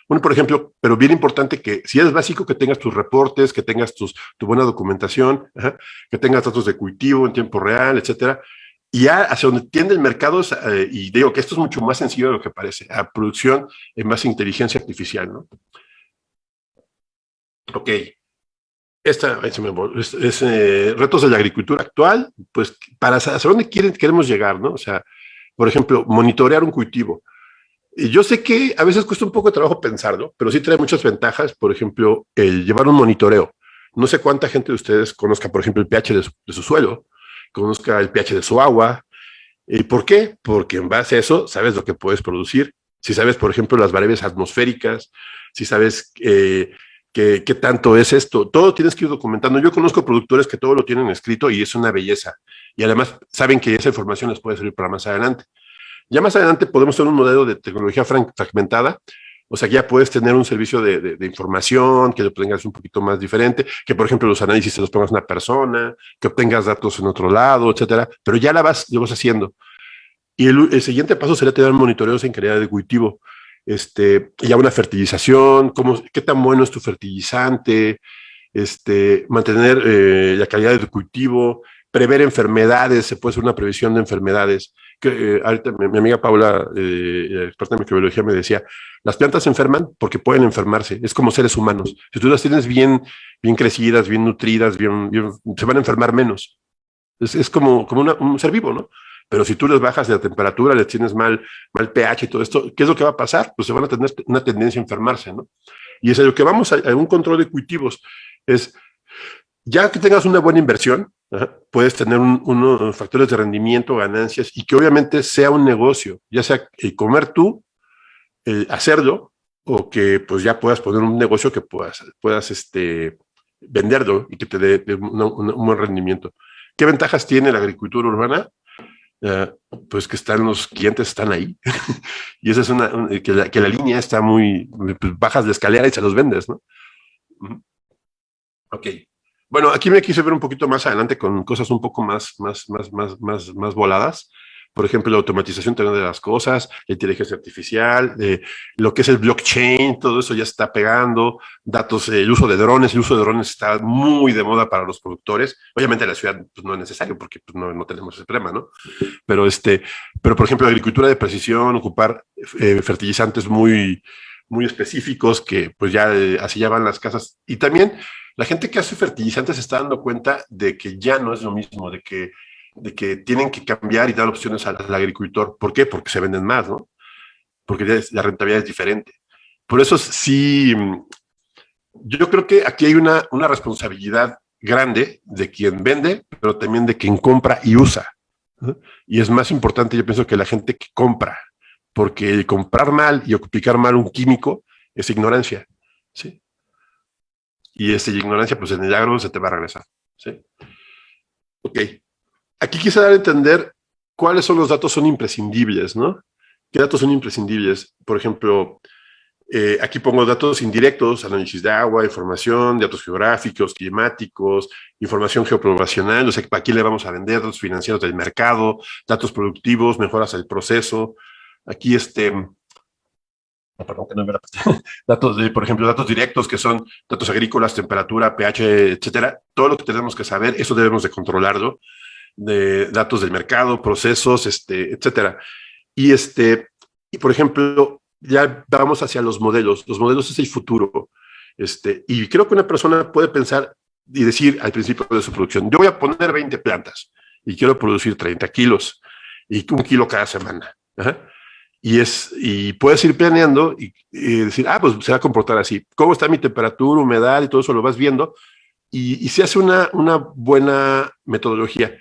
Bueno, por ejemplo, pero bien importante que si es básico, que tengas tus reportes, que tengas tu buena documentación, que tengas datos de cultivo en tiempo real, etcétera. Y ya hacia donde tiende el mercado, y digo que esto es mucho más sencillo de lo que parece, a producción en base a inteligencia artificial, ¿no? Ok, retos de la agricultura actual, pues para hacia dónde queremos llegar, ¿no? O sea, por ejemplo, monitorear un cultivo. Y yo sé que a veces cuesta un poco de trabajo pensarlo, pero sí trae muchas ventajas. Por ejemplo, el llevar un monitoreo. No sé cuánta gente de ustedes conozca, por ejemplo, el pH de su suelo, conozca el pH de su agua. ¿Y por qué? Porque en base a eso sabes lo que puedes producir. Si sabes, por ejemplo, las variables atmosféricas, si sabes qué tanto es esto, todo tienes que ir documentando. Yo conozco productores que todo lo tienen escrito y es una belleza. Y además saben que esa información les puede servir para más adelante. Ya más adelante podemos tener un modelo de tecnología fragmentada, o sea, ya puedes tener un servicio de información, que lo tengas un poquito más diferente, que por ejemplo los análisis se los pongas a una persona, que obtengas datos en otro lo etcétera, pero ya lo vas haciendo. Y el siguiente paso sería tener monitoreos en calidad de cultivo, ya una fertilización, qué tan bueno es tu fertilizante, mantener la calidad del cultivo, prever enfermedades, se puede hacer una previsión de enfermedades. Que, ahorita mi amiga Paula, experta en microbiología, me decía, las plantas se enferman porque pueden enfermarse, es como seres humanos. Si tú las tienes bien crecidas, bien nutridas, se van a enfermar menos. Es como un ser vivo, ¿no? Pero si tú les bajas de la temperatura, les tienes mal pH y todo esto, ¿qué es lo que va a pasar? Pues se van a tener una tendencia a enfermarse, ¿no? Y es a lo que vamos a un control de cultivos. Es, ya que tengas una buena inversión, puedes tener unos factores de rendimiento, ganancias, y que obviamente sea un negocio, ya sea comer tú, hacerlo, o que pues ya puedas poner un negocio que puedas venderlo y que te dé un buen rendimiento. ¿Qué ventajas tiene la agricultura urbana? Pues que los clientes están ahí y esa es que la línea está muy, pues bajas la escalera y se los vendes, ¿no? Ok. Bueno, aquí me quise ver un poquito más adelante con cosas un poco más voladas. Por ejemplo, la automatización también de las cosas, la inteligencia artificial, lo que es el blockchain, todo eso ya está pegando, datos, el uso de drones está muy de moda para los productores. Obviamente en la ciudad pues, no es necesario porque pues, no tenemos ese problema, ¿no? Pero por ejemplo, la agricultura de precisión, ocupar fertilizantes muy específicos que pues ya así ya van las casas. Y también la gente que hace fertilizantes se está dando cuenta de que ya no es lo mismo, de que tienen que cambiar y dar opciones al agricultor. ¿Por qué? Porque se venden más, ¿no? Porque la rentabilidad es diferente. Por eso sí, yo creo que aquí hay una responsabilidad grande de quien vende, pero también de quien compra y usa, ¿no? Y es más importante, yo pienso, que la gente que compra, porque el comprar mal y aplicar mal un químico es ignorancia, ¿sí? Y esa ignorancia, pues en el agro se te va a regresar, ¿sí? Ok. Aquí quise dar a entender cuáles son los datos son imprescindibles, ¿no? ¿Qué datos son imprescindibles? Por ejemplo, aquí pongo datos indirectos, análisis de agua, información, datos geográficos, climáticos, información geopoblacional, o sea, aquí le vamos a vender datos financieros del mercado, datos productivos, mejoras del proceso. Aquí perdón, que no me datos por ejemplo, datos directos que son datos agrícolas, temperatura, pH, etcétera. Todo lo que tenemos que saber, eso debemos de controlarlo. De datos del mercado, procesos, etcétera. Y por ejemplo, ya vamos hacia los modelos. Los modelos es el futuro. Y creo que una persona puede pensar y decir al principio de su producción, yo voy a poner 20 plantas y quiero producir 30 kilos y 1 kilo cada semana. Ajá. Y puedes ir planeando y decir, pues se va a comportar así. ¿Cómo está mi temperatura, humedad y todo eso lo vas viendo? Y se hace una buena metodología.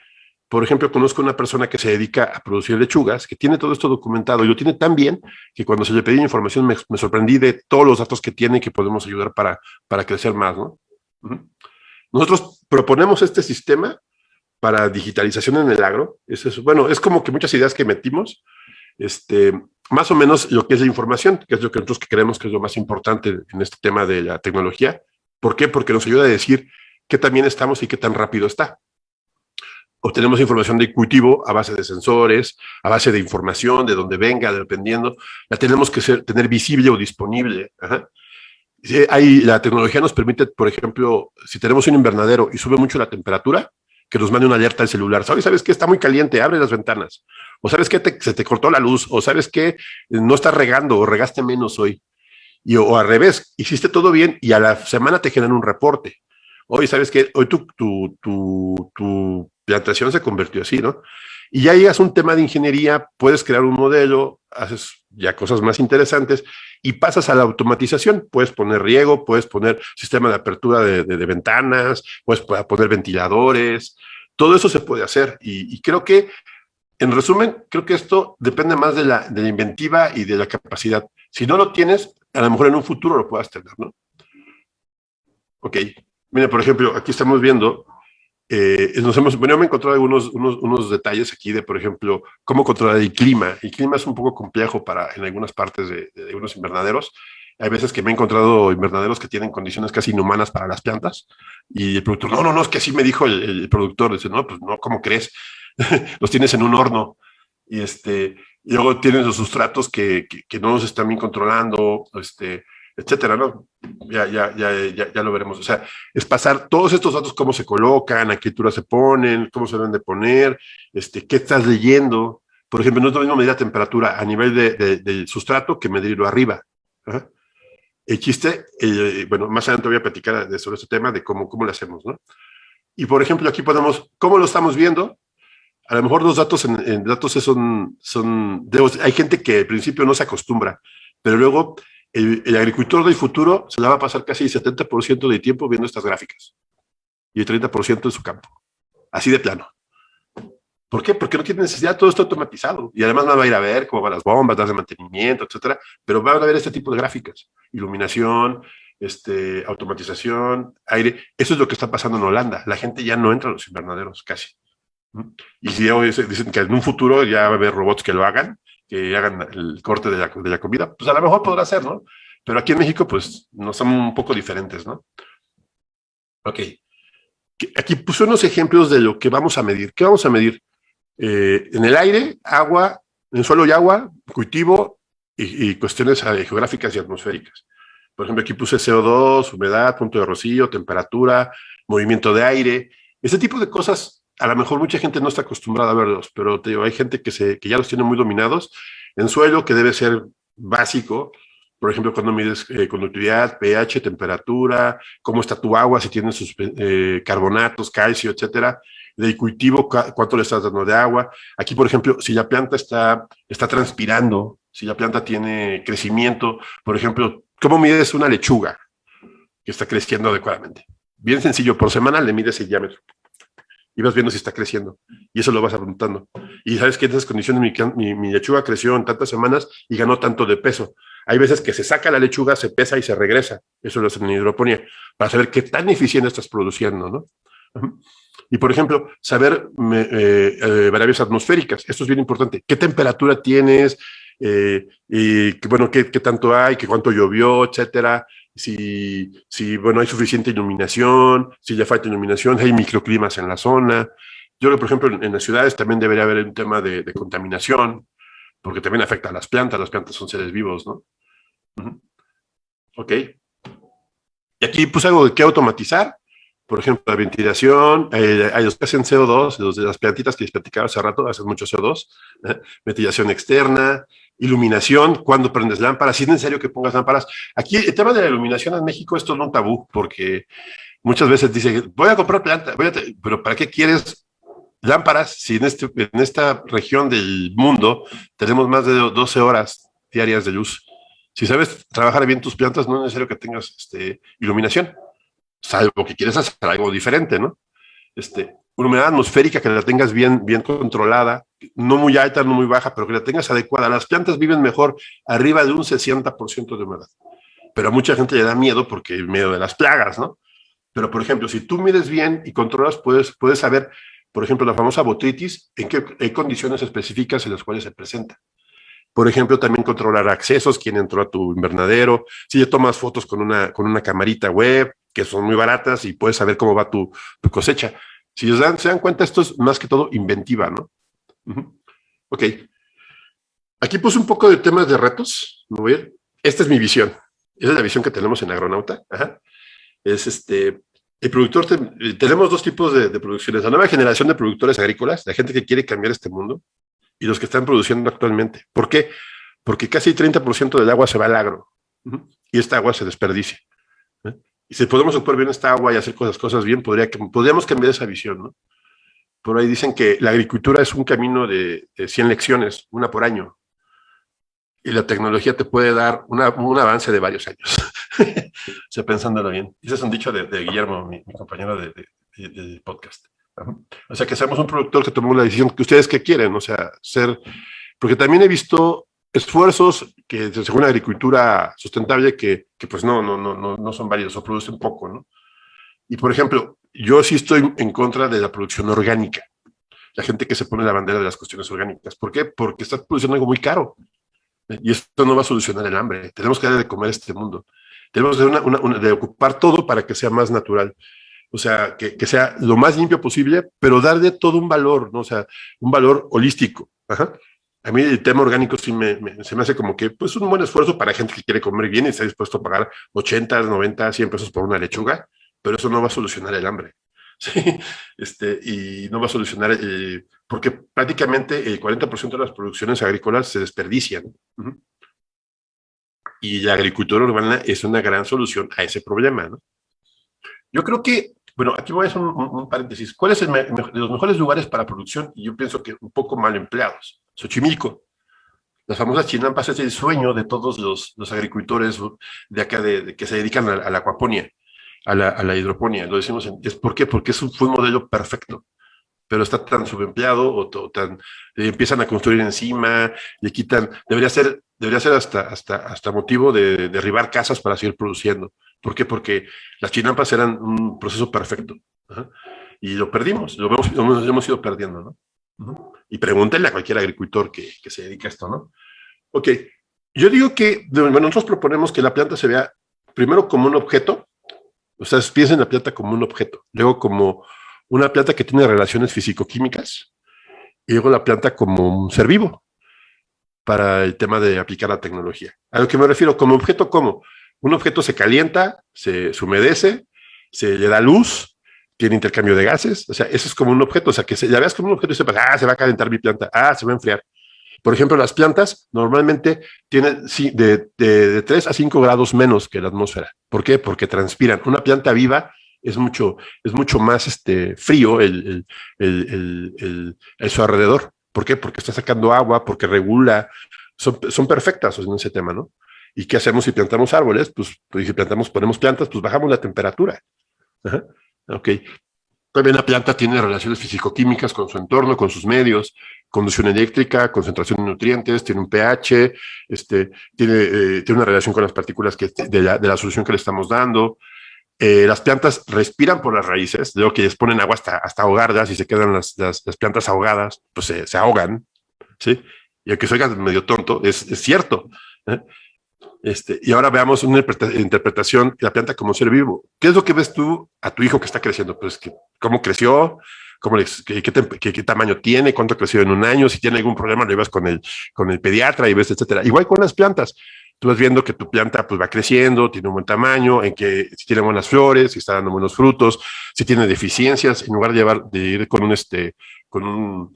Por ejemplo, conozco una persona que se dedica a producir lechugas, que tiene todo esto documentado y lo tiene tan bien que cuando se le pedí información me sorprendí de todos los datos que tiene y que podemos ayudar para crecer más, ¿no? Nosotros proponemos este sistema para digitalización en el agro. Bueno, es como que muchas ideas que metimos, más o menos lo que es la información, que es lo que nosotros creemos que es lo más importante en este tema de la tecnología. ¿Por qué? Porque nos ayuda a decir qué tan bien estamos y qué tan rápido está. Obtenemos información de cultivo a base de sensores, a base de información, de donde venga, dependiendo. La tenemos que tener visible o disponible. Ajá. La tecnología nos permite, por ejemplo, si tenemos un invernadero y sube mucho la temperatura, que nos mande una alerta al celular. ¿Sabes qué? Está muy caliente, abre las ventanas. O ¿sabes qué? Se te cortó la luz. O ¿sabes qué? No estás regando o regaste menos hoy. O al revés, hiciste todo bien y a la semana te generan un reporte. Oye, ¿sabes qué? Hoy tu plantación se convirtió así, ¿no? Y ya llegas a un tema de ingeniería, puedes crear un modelo, haces ya cosas más interesantes y pasas a la automatización. Puedes poner riego, puedes poner sistema de apertura de ventanas, puedes poner ventiladores, todo eso se puede hacer. Y creo que, en resumen, creo que esto depende más de la inventiva y de la capacidad. Si no lo tienes, a lo mejor en un futuro lo puedas tener, ¿no? Ok. Mira, por ejemplo, aquí estamos viendo, bueno, me he encontrado unos detalles aquí de, por ejemplo, cómo controlar el clima. El clima es un poco complejo en algunas partes de algunos invernaderos. Hay veces que me he encontrado invernaderos que tienen condiciones casi inhumanas para las plantas y el productor, no, es que así me dijo el productor. Dice, no, pues no, ¿cómo crees? Los tienes en un horno y y luego tienes los sustratos que no los están bien controlando, etcétera, ¿no? Ya lo veremos. O sea, es pasar todos estos datos, cómo se colocan, a qué altura se ponen, cómo se deben de poner, qué estás leyendo. Por ejemplo, no es lo mismo medir la temperatura a nivel del sustrato que medirlo arriba. ¿Ajá? El chiste, bueno, más adelante voy a platicar sobre este tema, de cómo lo hacemos, ¿no? Y por ejemplo, aquí podemos, ¿cómo lo estamos viendo? A lo mejor los datos en datos hay gente que al principio no se acostumbra, pero luego el agricultor del futuro se la va a pasar casi el 70% del tiempo viendo estas gráficas y el 30% en su campo. Así de plano. ¿Por qué? Porque no tiene necesidad, todo esto automatizado. Y además no va a ir a ver cómo van las bombas, las de mantenimiento, etcétera. Pero van a ver este tipo de gráficas. Iluminación, automatización, aire. Eso es lo que está pasando en Holanda. La gente ya no entra a los invernaderos, casi. Y si dicen que en un futuro ya va a haber robots que lo hagan, que hagan el corte de la comida, pues a lo mejor podrá ser, ¿no? Pero aquí en México, pues, no son un poco diferentes, ¿no? Ok. Aquí puse unos ejemplos de lo que vamos a medir. ¿Qué vamos a medir? En el aire, agua, en suelo y agua, cultivo y cuestiones geográficas y atmosféricas. Por ejemplo, aquí puse CO2, humedad, punto de rocío, temperatura, movimiento de aire. Este tipo de cosas, a lo mejor mucha gente no está acostumbrada a verlos, pero te digo, hay gente que ya los tiene muy dominados. En suelo, que debe ser básico, por ejemplo, cuando mides conductividad, pH, temperatura, cómo está tu agua, si tienes sus carbonatos, calcio, etcétera. Del cultivo, cuánto le estás dando de agua. Aquí, por ejemplo, si la planta está transpirando, si la planta tiene crecimiento, por ejemplo, ¿cómo mides una lechuga que está creciendo adecuadamente? Bien sencillo, por semana le mides el diámetro y vas viendo si está creciendo y eso lo vas apuntando. Y sabes que en esas condiciones mi lechuga creció en tantas semanas y ganó tanto de peso. Hay veces que se saca la lechuga, se pesa y se regresa. Eso lo hacen en hidroponía, para saber qué tan eficiente estás produciendo, ¿no? Y, por ejemplo, saber variables atmosféricas. Esto es bien importante. ¿Qué temperatura tienes? Y, bueno, ¿qué tanto hay? ¿Qué cuánto llovió? Etcétera. Si, bueno, hay suficiente iluminación, si le falta iluminación, hay microclimas en la zona. Yo creo que, por ejemplo, en las ciudades también debería haber un tema de contaminación, porque también afecta a las plantas son seres vivos, ¿no? Ok. Y aquí puse algo de qué automatizar. Por ejemplo, la ventilación, hay los que hacen CO2, los de las plantitas que les platicaba hace rato, hacen mucho CO2, ventilación externa, iluminación, cuando prendes lámparas, si es necesario que pongas lámparas. Aquí el tema de la iluminación en México es todo un tabú, porque muchas veces dice, voy a comprar planta, pero ¿para qué quieres lámparas si en esta región del mundo tenemos más de 12 horas diarias de luz? Si sabes trabajar bien tus plantas, no es necesario que tengas iluminación, salvo que quieres hacer algo diferente, ¿no? Una humedad atmosférica que la tengas bien controlada, no muy alta, no muy baja, pero que la tengas adecuada. Las plantas viven mejor arriba de un 60% de humedad, pero a mucha gente le da miedo porque miedo de las plagas, ¿no? Pero, por ejemplo, si tú mides bien y controlas, puedes saber Por ejemplo, la famosa botrytis, ¿en qué condiciones específicas en las cuales se presenta? Por ejemplo, también controlar accesos, quién entró a tu invernadero, si ya tomas fotos con una camarita web, que son muy baratas y puedes saber cómo va tu cosecha. Si se dan cuenta, esto es más que todo inventiva, ¿no? Ok. Aquí puse un poco de temas de retos. Me voy a ir. Esta es mi visión. Esa es la visión que tenemos en Agronauta. Ajá. Es el productor, tenemos dos tipos de producciones. La nueva generación de productores agrícolas, la gente que quiere cambiar este mundo, y los que están produciendo actualmente. ¿Por qué? Porque casi el 30% del agua se va al agro. Y esta agua se desperdicia. Y si podemos ocupar bien esta agua y hacer cosas bien, podríamos cambiar esa visión, ¿no? Por ahí dicen que la agricultura es un camino de 100 lecciones, una por año. Y la tecnología te puede dar un avance de varios años. O sea, pensándolo bien. Ese es un dicho de Guillermo, mi compañero de podcast. O sea, que seamos un productor que tomemos la decisión que ustedes que quieren, o sea, porque también he visto esfuerzos que según la agricultura sustentable que pues no son válidos o producen poco, ¿no? Y por ejemplo, yo sí estoy en contra de la producción orgánica. La gente que se pone la bandera de las cuestiones orgánicas. ¿Por qué? Porque está produciendo algo muy caro. Y esto no va a solucionar el hambre. Tenemos que darle de comer a este mundo. Tenemos de ocupar todo para que sea más natural. O sea, que sea lo más limpio posible, pero darle todo un valor, ¿no? O sea, un valor holístico. Ajá. A mí el tema orgánico sí se me hace como que, pues, un buen esfuerzo para gente que quiere comer bien y está dispuesto a pagar 80, 90, 100 pesos por una lechuga, pero eso no va a solucionar el hambre. Sí, y no va a solucionar, porque prácticamente el 40% de las producciones agrícolas se desperdician. Y la agricultura urbana es una gran solución a ese problema, ¿no? Yo creo que, bueno, aquí voy a hacer un paréntesis. ¿Cuál es de los mejores lugares para producción? Y yo pienso que un poco mal empleados. Xochimilco. Las famosas chinampas es el sueño de todos los agricultores de acá que se dedican a la acuaponía, a la hidroponía. Lo decimos, ¿por qué? Porque fue un modelo perfecto, pero está tan subempleado empiezan a construir encima, le quitan, debería ser hasta motivo de derribar casas para seguir produciendo. ¿Por qué? Porque las chinampas eran un proceso perfecto. Ajá. Y lo perdimos, lo hemos ido perdiendo, ¿no? Y pregúntenle a cualquier agricultor que se dedica a esto, ¿no? Ok, yo digo que nosotros proponemos que la planta se vea primero como un objeto, o sea, piensen en la planta como un objeto, luego como una planta que tiene relaciones físico-químicas, y luego la planta como un ser vivo para el tema de aplicar la tecnología. A lo que me refiero, como objeto, ¿cómo? Un objeto se calienta, se humedece, se le da luz, tiene intercambio de gases, o sea, eso es como un objeto, o sea, que ya veas como un objeto y sepas, se va a calentar mi planta, se va a enfriar. Por ejemplo, las plantas normalmente tienen de 3 a 5 grados menos que la atmósfera. ¿Por qué? Porque transpiran. Una planta viva es mucho más frío su alrededor. ¿Por qué? Porque está sacando agua, porque regula. Son perfectas en ese tema, ¿no? ¿Y qué hacemos si plantamos árboles? Pues si ponemos plantas, pues bajamos la temperatura. Ajá. Ok. También la planta tiene relaciones físico-químicas con su entorno, con sus medios, conducción eléctrica, concentración de nutrientes, tiene un pH, tiene una relación con las partículas de la solución que le estamos dando. Las plantas respiran por las raíces, de lo que les ponen agua hasta ahogarlas y se quedan las plantas ahogadas, pues se ahogan, ¿sí? Y aunque se oiga medio tonto, es cierto. ¿Eh? Y ahora veamos una interpretación de la planta como un ser vivo. ¿Qué es lo que ves tú a tu hijo que está creciendo? Pues cómo creció, qué tamaño tiene, cuánto creció en un año, si tiene algún problema lo llevas con el pediatra y ves, etcétera. Igual con las plantas. Tú vas viendo que tu planta pues va creciendo, tiene un buen tamaño, si tiene buenas flores, si está dando buenos frutos, si tiene deficiencias, en lugar de ir con un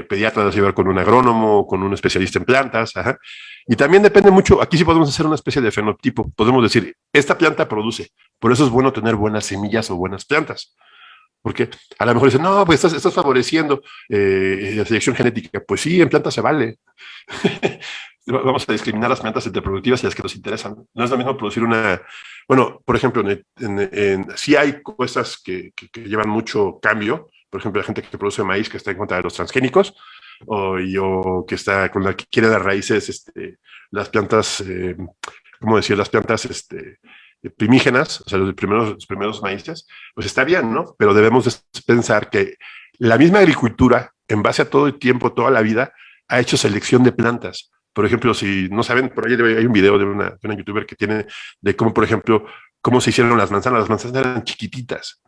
pediatra, vas a llevar con un agrónomo, con un especialista en plantas. Ajá. Y también depende mucho, aquí sí podemos hacer una especie de fenotipo, podemos decir, esta planta produce, por eso es bueno tener buenas semillas o buenas plantas, porque a lo mejor dicen, no, pues estás favoreciendo la selección genética, pues sí, en plantas se vale. Vamos a discriminar las plantas entre productivas y las que nos interesan. No es lo mismo producir bueno, por ejemplo, sí hay cosas que llevan mucho cambio, por ejemplo, la gente que produce maíz que está en contra de los transgénicos, o que está con la que quiere dar raíces, las plantas, ¿cómo decir? Las plantas, primígenas, o sea, los primeros maíces, pues está bien, ¿no? Pero debemos pensar que la misma agricultura, en base a todo el tiempo, toda la vida, ha hecho selección de plantas. Por ejemplo, si no saben, por ahí hay un video de una youtuber que tiene de cómo, por ejemplo, cómo se hicieron las manzanas. Las manzanas eran chiquititas,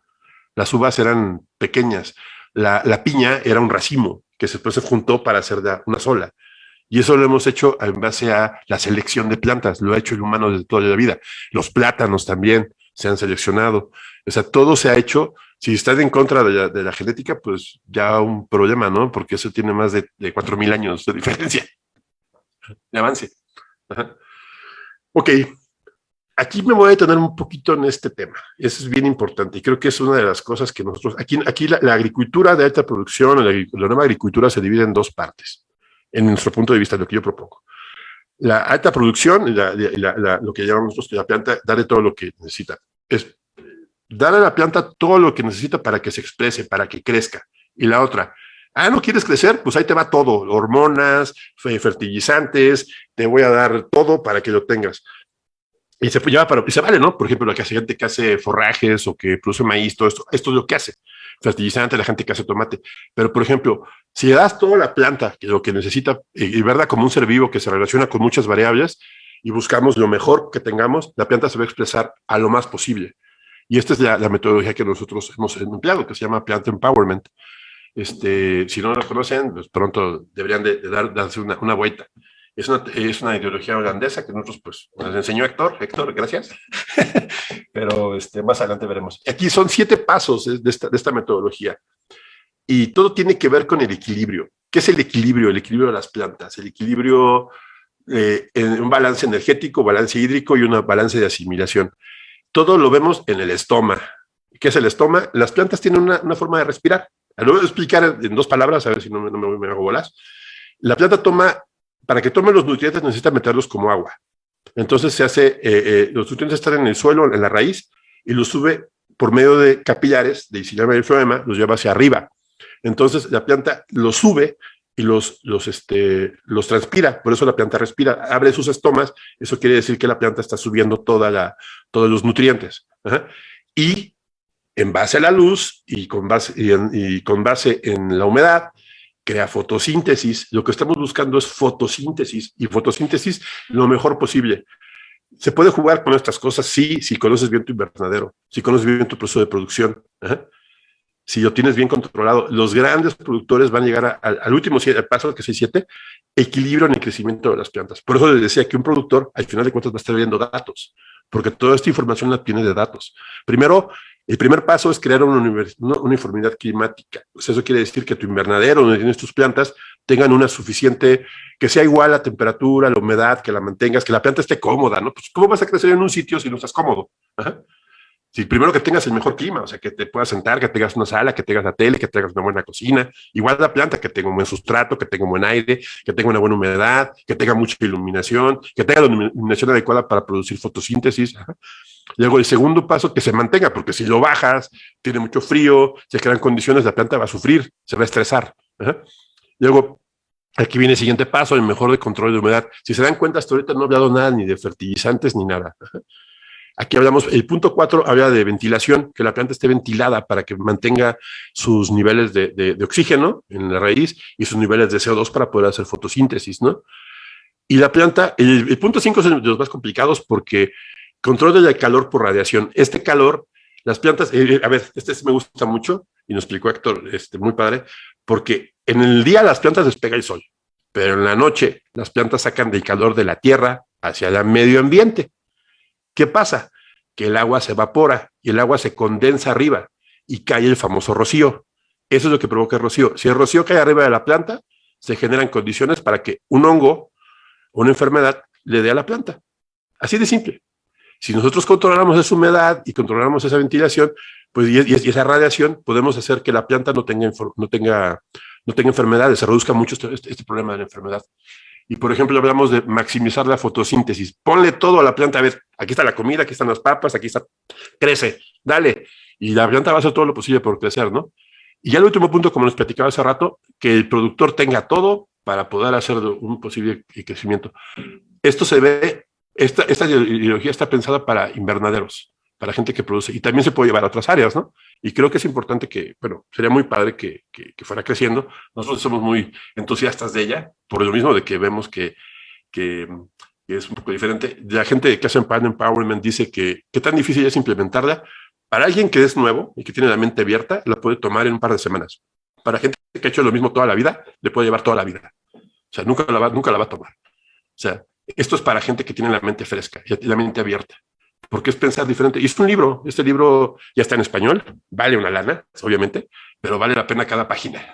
las uvas eran pequeñas, la piña era un racimo que después se juntó para hacer una sola. Y eso lo hemos hecho en base a la selección de plantas, lo ha hecho el humano desde toda la vida. Los plátanos también se han seleccionado. O sea, todo se ha hecho. Si estás en contra de la genética, pues ya un problema, ¿no? Porque eso tiene más de 4.000 años de diferencia, de avance. Ajá. Ok, aquí me voy a detener un poquito en este tema. Eso es bien importante y creo que es una de las cosas que nosotros, aquí la agricultura de alta producción, la nueva agricultura se divide en dos partes, en nuestro punto de vista, lo que yo propongo. La alta producción, lo que llamamos nosotros que la planta, darle todo lo que necesita. Es darle a la planta todo lo que necesita para que se exprese, para que crezca. Y la otra, ¿no quieres crecer? Pues ahí te va todo, hormonas, fertilizantes, te voy a dar todo para que lo tengas. Y se lleva y se vale, ¿no? Por ejemplo, la gente que hace forrajes o que produce maíz, todo esto es lo que hace. Fertilizante, la gente que hace tomate. Pero, por ejemplo, si le das toda la planta lo que necesita, y verdad, como un ser vivo que se relaciona con muchas variables, y buscamos lo mejor que tengamos, la planta se va a expresar a lo más posible. Y esta es la metodología que nosotros hemos empleado, que se llama Plant Empowerment. Si no lo conocen, pues pronto deberían darse una vuelta. Es una ideología holandesa que nosotros, pues, nos enseñó Héctor, gracias. Pero más adelante veremos. Aquí son 7 pasos de esta metodología. Y todo tiene que ver con el equilibrio. ¿Qué es el equilibrio? El equilibrio de las plantas. El equilibrio en un balance energético, balance hídrico y un balance de asimilación. Todo lo vemos en el estoma. ¿Qué es el estoma? Las plantas tienen una forma de respirar. Lo voy a explicar en 2 palabras, a ver si no me hago bolas. La planta para que tome los nutrientes necesita meterlos como agua. Entonces se hace, los nutrientes están en el suelo, en la raíz, y los sube por medio de capilares, de xilema y floema, los lleva hacia arriba. Entonces la planta los sube y los transpira, por eso la planta respira, abre sus estomas, eso quiere decir que la planta está subiendo todos los nutrientes. Ajá. Y en base a la luz y con base en la humedad, crea fotosíntesis. Lo que estamos buscando es fotosíntesis, y fotosíntesis lo mejor posible. ¿Se puede jugar con estas cosas? Sí, si conoces bien tu invernadero, si conoces bien tu proceso de producción. Ajá. Si lo tienes bien controlado, los grandes productores van a llegar al último paso, que es el 7, equilibrio en el crecimiento de las plantas. Por eso les decía que un productor, al final de cuentas, va a estar viendo datos, porque toda esta información la tiene de datos. Primero, el primer paso es crear una uniformidad climática. Pues eso quiere decir que tu invernadero, donde tienes tus plantas, tengan una suficiente, que sea igual la temperatura, la humedad, que la mantengas, que la planta esté cómoda, ¿no? Pues, ¿cómo vas a crecer en un sitio si no estás cómodo? Ajá. Si primero que tengas el mejor clima, o sea, que te puedas sentar, que tengas una sala, que tengas la tele, que tengas una buena cocina, igual la planta, que tenga un buen sustrato, que tenga un buen aire, que tenga una buena humedad, que tenga mucha iluminación, que tenga la iluminación adecuada para producir fotosíntesis. Ajá. Luego el segundo paso, que se mantenga, porque si lo bajas, tiene mucho frío, se crean condiciones, la planta va a sufrir, se va a estresar. Ajá. Luego, aquí viene el siguiente paso, el mejor de control de humedad. Si se dan cuenta, hasta ahorita no he hablado nada ni de fertilizantes ni nada. Ajá. Aquí hablamos, el punto 4 habla de ventilación, que la planta esté ventilada para que mantenga sus niveles de oxígeno en la raíz y sus niveles de CO2 para poder hacer fotosíntesis, ¿no? Y la planta, el punto 5 es de los más complicados porque controla el calor por radiación. Este calor, las plantas, a ver, me gusta mucho y nos explicó Héctor, muy padre, porque en el día las plantas les pega el sol, pero en la noche las plantas sacan del calor de la tierra hacia el medio ambiente. ¿Qué pasa? Que el agua se evapora y el agua se condensa arriba y cae el famoso rocío. Eso es lo que provoca el rocío. Si el rocío cae arriba de la planta, se generan condiciones para que un hongo o una enfermedad le dé a la planta. Así de simple. Si nosotros controlamos esa humedad y controlamos esa ventilación, pues y esa radiación, podemos hacer que la planta no tenga enfermedades, se reduzca mucho este problema de la enfermedad. Y, por ejemplo, hablamos de maximizar la fotosíntesis. Ponle todo a la planta. A ver, aquí está la comida, aquí están las papas, aquí está, crece, dale. Y la planta va a hacer todo lo posible por crecer, ¿no? Y ya el último punto, como les platicaba hace rato, que el productor tenga todo para poder hacer un posible crecimiento. Esto se ve esta ideología está pensada para invernaderos, para gente que produce, y también se puede llevar a otras áreas, ¿no? Y creo que es importante que, bueno, sería muy padre que fuera creciendo. Nosotros somos muy entusiastas de ella, por lo mismo de que vemos que es un poco diferente. La gente que hace empowerment dice que qué tan difícil es implementarla. Para alguien que es nuevo y que tiene la mente abierta, la puede tomar en un par de semanas. Para gente que ha hecho lo mismo toda la vida, le puede llevar toda la vida. O sea, nunca la va a tomar. O sea, esto es para gente que tiene la mente fresca y la mente abierta, porque es pensar diferente. Y es un libro, este libro ya está en español, vale una lana, obviamente, pero vale la pena cada página.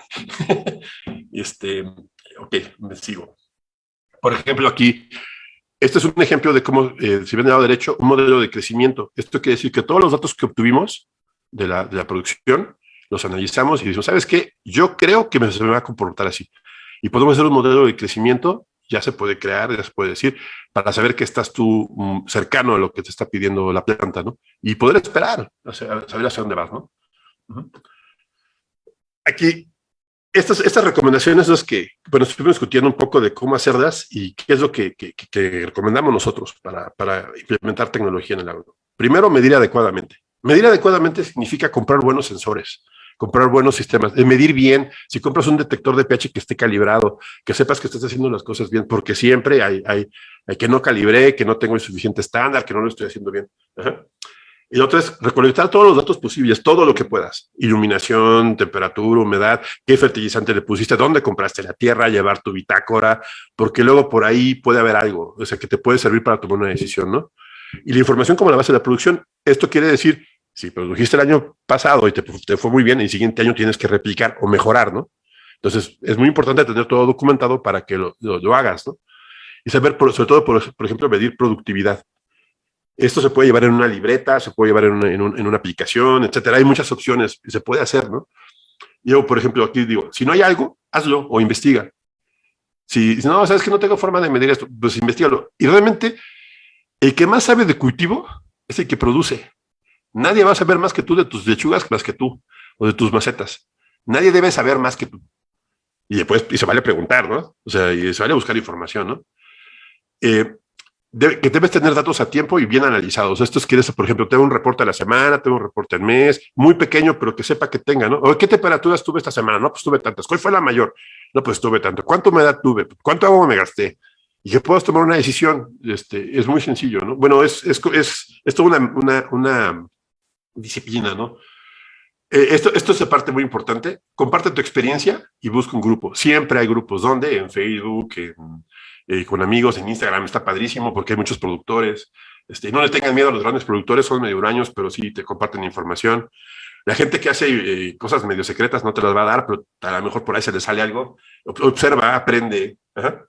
Ok, me sigo. Por ejemplo, aquí, este es un ejemplo de cómo, si ven del lado derecho, un modelo de crecimiento. Esto quiere decir que todos los datos que obtuvimos de la producción, los analizamos y decimos, ¿sabes qué? Yo creo que se me va a comportar así. Y podemos hacer un modelo de crecimiento, ya se puede crear, ya se puede decir, para saber que estás tú cercano a lo que te está pidiendo la planta, ¿no? Y poder esperar, o sea, saber hacia dónde vas, ¿no? Aquí, estas recomendaciones son las que, bueno, estuvimos discutiendo un poco de cómo hacerlas y qué es lo que recomendamos nosotros para implementar tecnología en el agro. Primero, medir adecuadamente. Medir adecuadamente significa comprar buenos sensores, comprar buenos sistemas, medir bien. Si compras un detector de pH que esté calibrado, que sepas que estás haciendo las cosas bien, porque siempre hay que no calibré, que no tengo el suficiente estándar, que no lo estoy haciendo bien. Ajá. Y lo otro es recolectar todos los datos posibles, todo lo que puedas. Iluminación, temperatura, humedad, qué fertilizante le pusiste, dónde compraste la tierra, llevar tu bitácora, porque luego por ahí puede haber algo, o sea, que te puede servir para tomar una decisión, ¿no? Y la información como la base de la producción, esto quiere decir, si produjiste el año pasado y te fue muy bien, el siguiente año tienes que replicar o mejorar, ¿no? Entonces, es muy importante tener todo documentado para que lo hagas, ¿no? Y saber, sobre todo, por ejemplo, medir productividad. Esto se puede llevar en una libreta, se puede llevar en una aplicación, etcétera. Hay muchas opciones y se puede hacer, ¿no? Yo, por ejemplo, aquí digo, si no hay algo, hazlo o investiga. Si no, sabes que no tengo forma de medir esto, pues investigalo. Y realmente, el que más sabe de cultivo es el que produce. Nadie va a saber más que tú de tus lechugas más que tú, o de tus macetas. Nadie debe saber más que tú. Y después, y se vale preguntar, ¿no? O sea, y se vale buscar información, ¿no? Que debes tener datos a tiempo y bien analizados. Esto es, quieres, por ejemplo, tengo un reporte a la semana, tengo un reporte al mes, muy pequeño, pero que sepa que tenga, ¿no? O, ¿qué temperaturas tuve esta semana? No, pues tuve tantas. ¿Cuál fue la mayor? No, pues tuve tanto. ¿Cuánta humedad tuve? ¿Cuánto agua me gasté? Y que puedas tomar una decisión. Es muy sencillo, ¿no? Bueno, es toda una disciplina, ¿no? Esto es la parte muy importante. Comparte tu experiencia y busca un grupo. Siempre hay grupos. ¿Dónde? En Facebook, con amigos, en Instagram. Está padrísimo porque hay muchos productores. No le tengan miedo a los grandes productores, son medio huraños, pero sí te comparten información. La gente que hace cosas medio secretas no te las va a dar, pero a lo mejor por ahí se le sale algo. Observa, aprende. Ajá.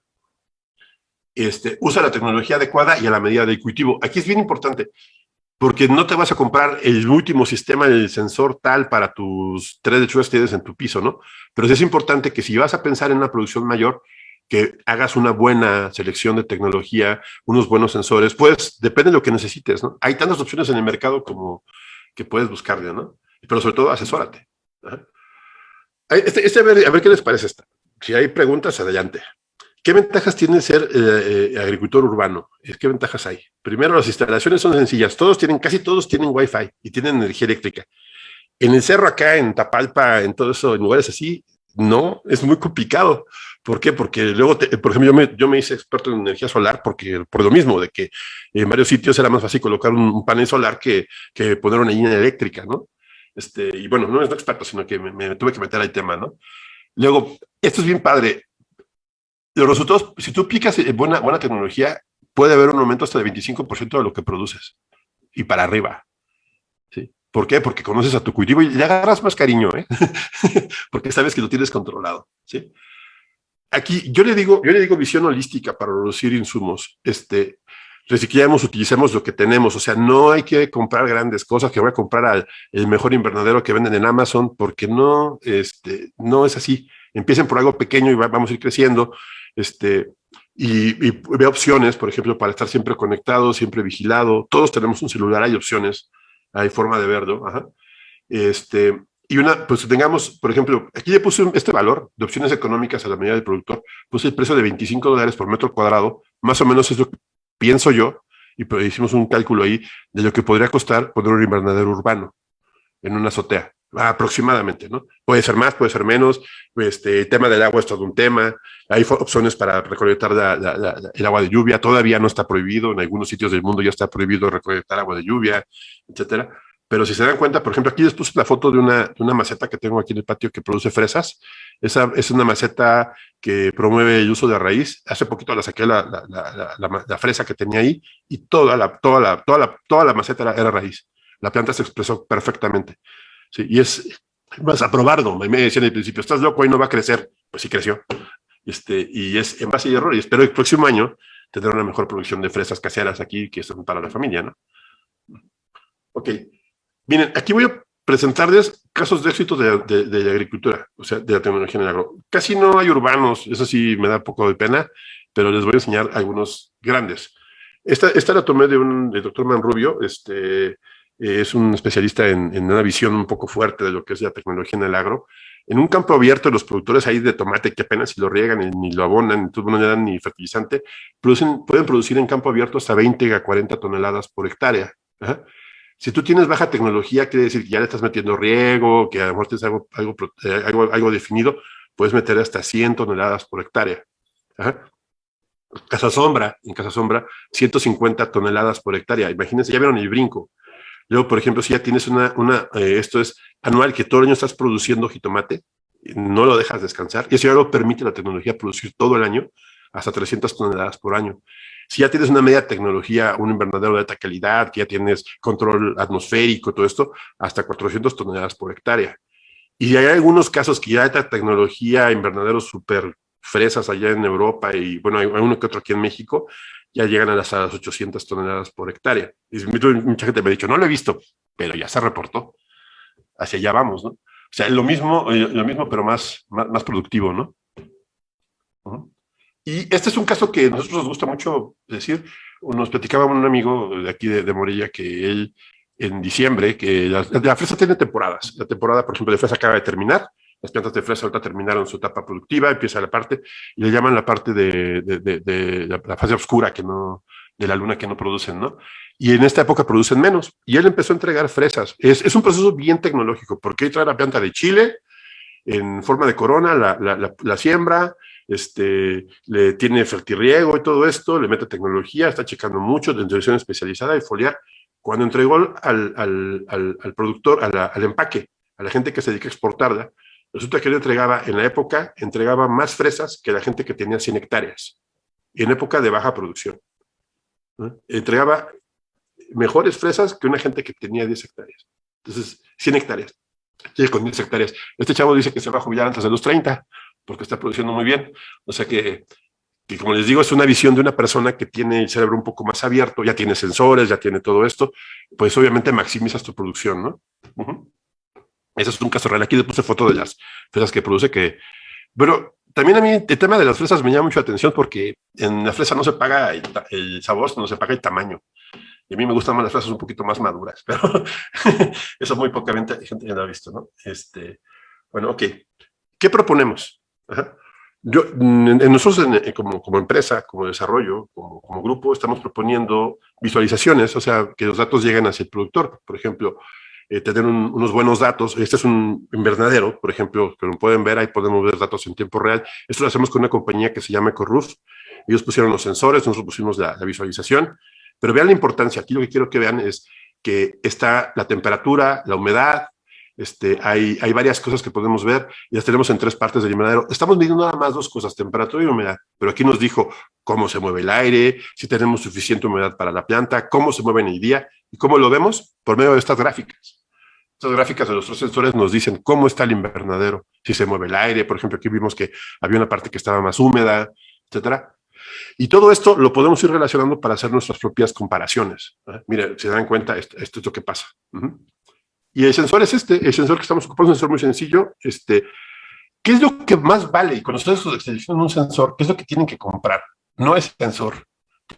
Usa la tecnología adecuada y a la medida del cultivo. Aquí es bien importante, porque no te vas a comprar el último sistema, el sensor tal para tus 3 lechugas que tienes en tu piso, ¿no? Pero sí es importante que si vas a pensar en una producción mayor, que hagas una buena selección de tecnología, unos buenos sensores, pues depende de lo que necesites, ¿no? Hay tantas opciones en el mercado como que puedes buscarle, ¿no? Pero sobre todo, asesórate. Ajá. A ver qué les parece esta. Si hay preguntas, adelante. ¿Qué ventajas tiene ser agricultor urbano? ¿Qué ventajas hay? Primero, las instalaciones son sencillas. Casi todos tienen Wi-Fi y tienen energía eléctrica. En el cerro acá, en Tapalpa, en todo eso, en lugares así, no, es muy complicado. ¿Por qué? Porque luego, por ejemplo, yo me hice experto en energía solar por lo mismo, de que en varios sitios era más fácil colocar un panel solar que poner una línea eléctrica, ¿no? Y bueno, no es experto, sino que me tuve que meter al tema, ¿no? Luego, esto es bien padre. Los resultados, si tú aplicas buena tecnología, puede haber un aumento hasta de 25% de lo que produces y para arriba. ¿Sí? ¿Por qué? Porque conoces a tu cultivo y le agarras más cariño, ¿eh? Porque sabes que lo tienes controlado. ¿Sí? Aquí yo le digo visión holística para producir insumos. Reciclamos, utilicemos lo que tenemos. O sea, no hay que comprar grandes cosas, que voy a comprar el mejor invernadero que venden en Amazon, porque no es así. Empiecen por algo pequeño y vamos a ir creciendo. Y ve opciones, por ejemplo, para estar siempre conectado, siempre vigilado. Todos tenemos un celular, hay opciones, hay forma de verlo. Ajá. Pues tengamos, por ejemplo, aquí le puse este valor de opciones económicas a la medida del productor, puse el precio de $25 por metro cuadrado, más o menos es pienso yo, y hicimos un cálculo ahí de lo que podría costar poner un invernadero urbano en una azotea, aproximadamente, ¿no? Puede ser más, puede ser menos, el tema del agua es todo un tema, hay opciones para recolectar el agua de lluvia, todavía no está prohibido, en algunos sitios del mundo ya está prohibido recolectar agua de lluvia, etcétera. Pero si se dan cuenta, por ejemplo, aquí les puse la foto de una maceta que tengo aquí en el patio que produce fresas. Esa es una maceta que promueve el uso de raíz. Hace poquito la saqué la fresa que tenía ahí y toda la maceta era raíz. La planta se expresó perfectamente. Sí, y vas a probarlo. Me decían al principio, estás loco, ahí no va a crecer. Pues sí creció. Y es en base y error. Y espero el próximo año tener una mejor producción de fresas caseras aquí, que son para la familia, ¿no? Ok. Miren, aquí voy a presentarles casos de éxito de la agricultura, o sea, de la tecnología en el agro. Casi no hay urbanos, eso sí me da un poco de pena, pero les voy a enseñar algunos grandes. Esta la tomé del doctor Manrubio, es un especialista en una visión un poco fuerte de lo que es la tecnología en el agro. En un campo abierto, los productores ahí de tomate que apenas si lo riegan ni lo abonan, no le dan ni fertilizante, pueden producir en campo abierto hasta 20 a 40 toneladas por hectárea. Ajá. Si tú tienes baja tecnología, quiere decir que ya le estás metiendo riego, que a lo mejor tienes algo definido, puedes meter hasta 100 toneladas por hectárea. Ajá. En Casa Sombra, 150 toneladas por hectárea. Imagínense, ya vieron el brinco. Luego, por ejemplo, si ya tienes esto es anual, que todo el año estás produciendo jitomate, no lo dejas descansar, y eso ya lo permite la tecnología producir todo el año, hasta 300 toneladas por año. Si ya tienes una media tecnología, un invernadero de alta calidad, que ya tienes control atmosférico, todo esto, hasta 400 toneladas por hectárea. Y hay algunos casos que ya hay tecnología, invernaderos súper fresas allá en Europa, y bueno, hay uno que otro aquí en México, ya llegan a las 800 toneladas por hectárea. Y mucha gente me ha dicho, no lo he visto, pero ya se reportó. Hacia allá vamos, ¿no? O sea, lo mismo pero más productivo, ¿no? Uh-huh. Y este es un caso que a nosotros nos gusta mucho decir. Nos platicaba un amigo de aquí de Morella que él en diciembre, que la fresa tiene temporadas. La temporada, por ejemplo, de fresa acaba de terminar. Las plantas de fresa ahorita terminaron su etapa productiva, empieza la parte, y le llaman la parte de la fase oscura de la luna que no producen, ¿no? Y en esta época producen menos. Y él empezó a entregar fresas. Es un proceso bien tecnológico, porque él trae la planta de Chile en forma de corona, la siembra, le tiene fertirriego y todo esto, le mete tecnología, está checando mucho de introducción especializada y foliar. Cuando entregó al productor, al empaque, a la gente que se dedica a exportarla, resulta que él en la época, entregaba más fresas que la gente que tenía 100 hectáreas, en época de baja producción, ¿no? Entregaba mejores fresas que una gente que tenía 10 hectáreas. Entonces, 100 hectáreas. Sí, con 10 hectáreas. Este chavo dice que se va a jubilar antes de los 30, porque está produciendo muy bien. O sea que como les digo, es una visión de una persona que tiene el cerebro un poco más abierto, ya tiene sensores, ya tiene todo esto, pues obviamente maximizas tu producción, ¿no? Uh-huh. Ese es un caso real. Aquí le puse foto de las fresas que produce, pero también a mí el tema de las fresas me llama mucho la atención porque en la fresa no se paga el sabor, sino se paga el tamaño. Y a mí me gustan más las fresas un poquito más maduras, pero eso muy poca gente ya lo ha visto, ¿no? Bueno, ok. ¿Qué proponemos? Ajá. Nosotros como empresa, como desarrollo, como grupo, estamos proponiendo visualizaciones, o sea, que los datos lleguen hacia el productor. Por ejemplo, tener unos buenos datos. Este es un invernadero, por ejemplo, que lo pueden ver, ahí podemos ver datos en tiempo real. Esto lo hacemos con una compañía que se llama EcoRoof. Ellos pusieron los sensores, nosotros pusimos la visualización, pero vean la importancia. Aquí lo que quiero que vean es que está la temperatura, la humedad, hay varias cosas que podemos ver y las tenemos en 3 partes del invernadero. Estamos midiendo nada más 2 cosas, temperatura y humedad, pero aquí nos dijo cómo se mueve el aire, si tenemos suficiente humedad para la planta, cómo se mueve en el día y cómo lo vemos por medio de estas gráficas. Estas gráficas de nuestros sensores nos dicen cómo está el invernadero, si se mueve el aire, por ejemplo, aquí vimos que había una parte que estaba más húmeda, etcétera. Y todo esto lo podemos ir relacionando para hacer nuestras propias comparaciones. Mira, si se dan cuenta, esto es lo que pasa. Y el sensor es el sensor que estamos ocupando es un sensor muy sencillo. ¿Qué es lo que más vale? Y cuando ustedes seleccionan un sensor, ¿qué es lo que tienen que comprar? No es sensor,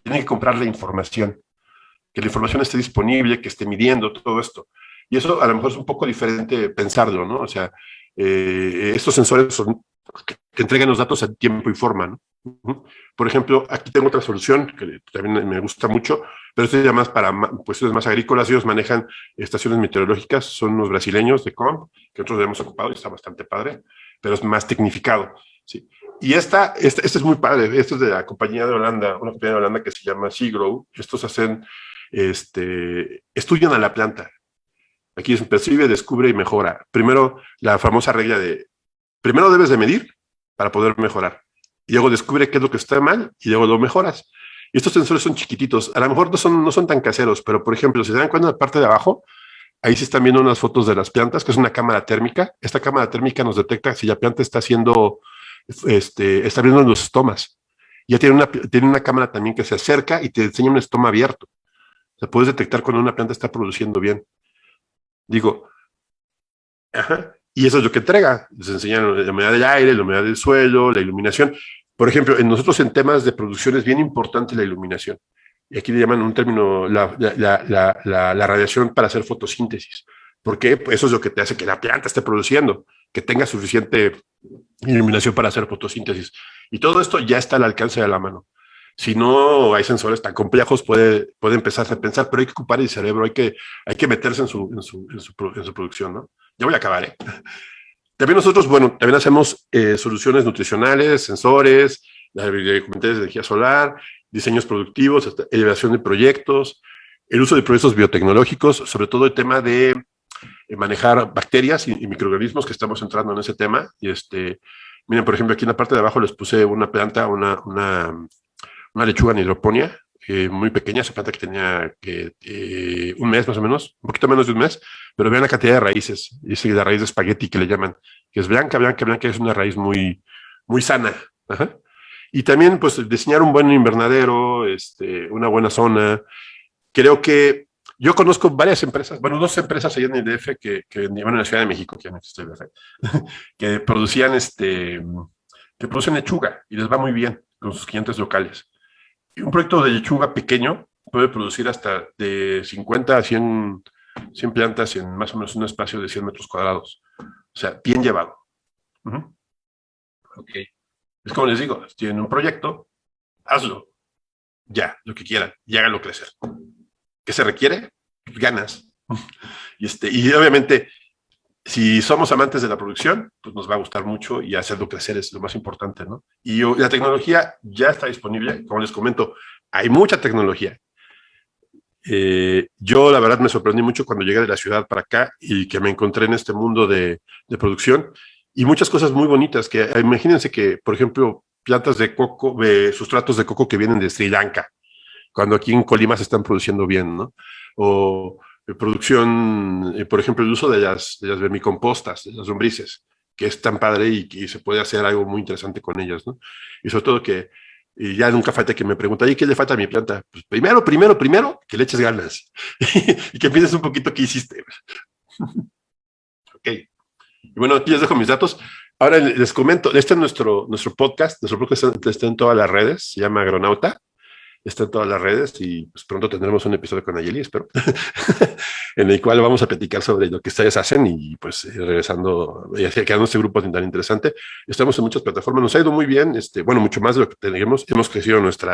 tienen que comprar la información, que la información esté disponible, que esté midiendo todo esto. Y eso a lo mejor es un poco diferente pensarlo, ¿no? O sea, estos sensores son que entregan los datos en tiempo y forma, ¿no? Ujú. Por ejemplo, aquí tengo otra solución que también me gusta mucho, pero esto ya más para cuestiones más agrícolas. Ellos manejan estaciones meteorológicas, son unos brasileños de COMP, que nosotros hemos ocupado y está bastante padre, pero es más tecnificado. Sí. Y esta es muy padre. Esto es de la compañía de Holanda, una compañía de Holanda que se llama Seagrow. Estos hacen, estudian a la planta. Aquí es percibe, descubre y mejora. Primero, la famosa regla de, primero debes de medir para poder mejorar. Y luego descubre qué es lo que está mal y luego lo mejoras. Y estos sensores son chiquititos. A lo mejor no son tan caseros, pero por ejemplo, si se dan cuenta en la parte de abajo, ahí se están viendo unas fotos de las plantas, que es una cámara térmica. Esta cámara térmica nos detecta si la planta está haciendo, está abriendo los estomas. Ya tiene una cámara también que se acerca y te enseña un estoma abierto. O sea, puedes detectar cuando una planta está produciendo bien. Digo, ajá, y eso es lo que entrega. Les enseñan la humedad del aire, la humedad del suelo, la iluminación. Por ejemplo, nosotros en temas de producción es bien importante la iluminación. Y aquí le llaman un término la radiación para hacer fotosíntesis. Porque pues eso es lo que te hace que la planta esté produciendo, que tenga suficiente iluminación para hacer fotosíntesis. Y todo esto ya está al alcance de la mano. Si no hay sensores tan complejos, puede empezar a pensar, pero hay que ocupar el cerebro, hay que meterse en su producción, ¿no? Ya voy a acabar, ¿eh? También nosotros, bueno, también hacemos soluciones nutricionales, sensores, comentarios de energía solar, diseños productivos, elevación de proyectos, el uso de procesos biotecnológicos, sobre todo el tema de manejar bacterias y microorganismos, que estamos entrando en ese tema. Y miren, por ejemplo, aquí en la parte de abajo les puse una planta, una lechuga en hidroponía, muy pequeña, esa planta que tenía un mes más o menos, un poquito menos de un mes, pero vean la cantidad de raíces, dice la raíz de espagueti que le llaman, que es blanca, blanca, blanca, es una raíz muy, muy sana. Ajá. Y también, pues, diseñar un buen invernadero, una buena zona. Creo que yo conozco varias empresas, bueno, dos empresas allá en el DF bueno, en la Ciudad de México, que estoy DF, que que producen lechuga y les va muy bien con sus clientes locales. Un proyecto de lechuga pequeño puede producir hasta de 50 a 100 plantas en más o menos un espacio de 100 metros cuadrados. O sea, bien llevado. Uh-huh. Ok. Es como les digo, si tienen un proyecto, hazlo. Ya, lo que quieran, y háganlo crecer. ¿Qué se requiere? Ganas. Y obviamente, si somos amantes de la producción, pues nos va a gustar mucho y hacerlo crecer es lo más importante, ¿no? Y la tecnología ya está disponible, como les comento, hay mucha tecnología. Yo la verdad me sorprendí mucho cuando llegué de la ciudad para acá y que me encontré en este mundo de producción y muchas cosas muy bonitas que imagínense que, por ejemplo, plantas de coco, sustratos de coco que vienen de Sri Lanka, cuando aquí en Colima se están produciendo bien, ¿no? O producción, por ejemplo, el uso de las vermicompostas, de las lombrices, que es tan padre y que se puede hacer algo muy interesante con ellas, ¿no? Y sobre todo que ya nunca falta que me pregunta, ¿y qué le falta a mi planta? Pues primero, que le eches ganas y que pienses un poquito qué hiciste. Ok. Y bueno, aquí les dejo mis datos. Ahora les comento, este es nuestro podcast está en todas las redes, se llama Agronauta. Está en todas las redes y pues pronto tendremos un episodio con Ayeli, espero, en el cual vamos a platicar sobre lo que ustedes hacen y pues regresando, quedando este grupo tan interesante. Estamos en muchas plataformas, nos ha ido muy bien, bueno, mucho más de lo que tenemos, hemos crecido nuestro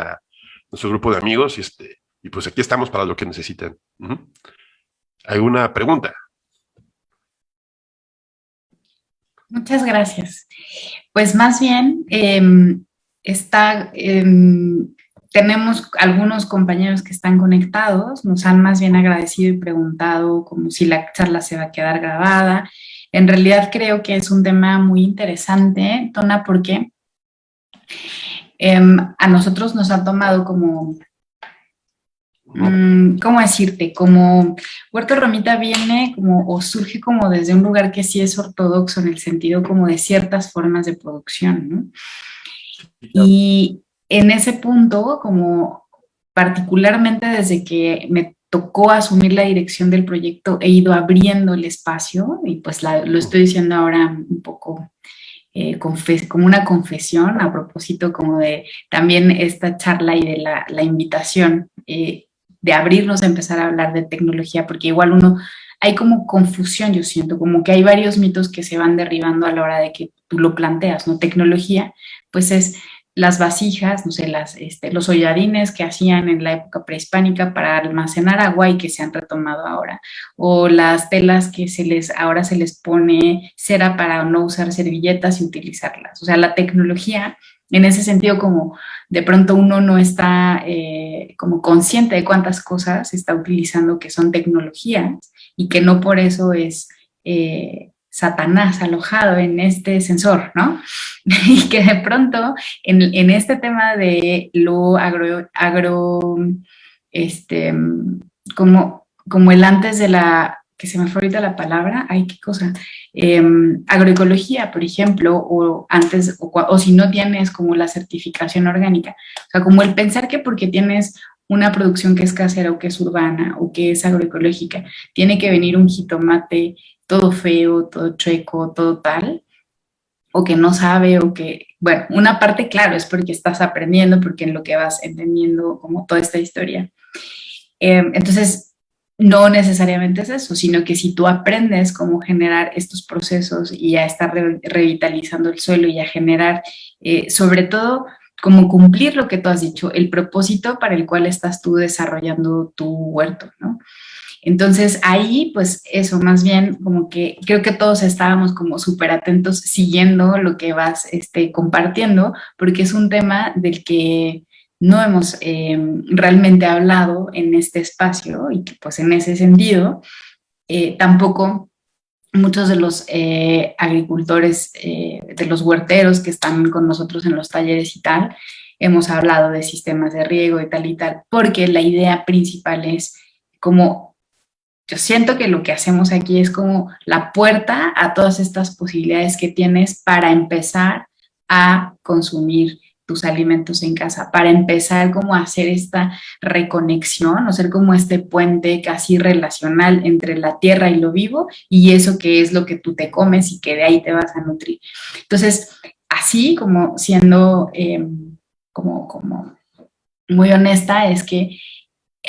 grupo de amigos y pues aquí estamos para lo que necesiten. ¿Alguna pregunta? Muchas gracias. Pues más bien, tenemos algunos compañeros que están conectados, nos han más bien agradecido y preguntado como si la charla se va a quedar grabada. En realidad creo que es un tema muy interesante, Tona, porque a nosotros nos ha tomado como, ¿cómo decirte? Como Huerto Romita viene como o surge como desde un lugar que sí es ortodoxo en el sentido como de ciertas formas de producción, ¿no? Y en ese punto, como particularmente desde que me tocó asumir la dirección del proyecto, he ido abriendo el espacio y pues lo estoy diciendo ahora un poco como una confesión a propósito como de también esta charla y de la invitación de abrirnos a empezar a hablar de tecnología, porque igual hay como confusión, yo siento, como que hay varios mitos que se van derribando a la hora de que tú lo planteas, ¿no? Tecnología, pues es las vasijas, no sé, los holladines que hacían en la época prehispánica para almacenar agua y que se han retomado ahora, o las telas que ahora se les pone cera para no usar servilletas y utilizarlas. O sea, la tecnología, en ese sentido, como de pronto uno no está como consciente de cuántas cosas se está utilizando que son tecnologías y que no por eso es Satanás alojado en este sensor, ¿no? Y que de pronto en este tema de lo este, como el antes de que se me fue ahorita la palabra, ay, qué cosa, agroecología, por ejemplo, o antes, o si no tienes como la certificación orgánica, o sea, como el pensar que porque tienes una producción que es casera o que es urbana o que es agroecológica, tiene que venir un jitomate todo feo, todo chueco, todo tal, o que no sabe, o que, bueno, una parte, claro, es porque estás aprendiendo, porque en lo que vas entendiendo como toda esta historia. Entonces, no necesariamente es eso, sino que si tú aprendes cómo generar estos procesos y a estar revitalizando el suelo y a generar, sobre todo, como cumplir lo que tú has dicho, el propósito para el cual estás tú desarrollando tu huerto, ¿no? Entonces ahí, pues eso, más bien como que creo que todos estábamos como súper atentos siguiendo lo que vas compartiendo, porque es un tema del que no hemos realmente hablado en este espacio y que pues en ese sentido tampoco muchos de los agricultores, de los huerteros que están con nosotros en los talleres y tal, hemos hablado de sistemas de riego y tal, porque la idea principal es como yo siento que lo que hacemos aquí es como la puerta a todas estas posibilidades que tienes para empezar a consumir tus alimentos en casa, para empezar como a hacer esta reconexión, o ser como este puente casi relacional entre la tierra y lo vivo y eso que es lo que tú te comes y que de ahí te vas a nutrir. Entonces, así como siendo como muy honesta, es que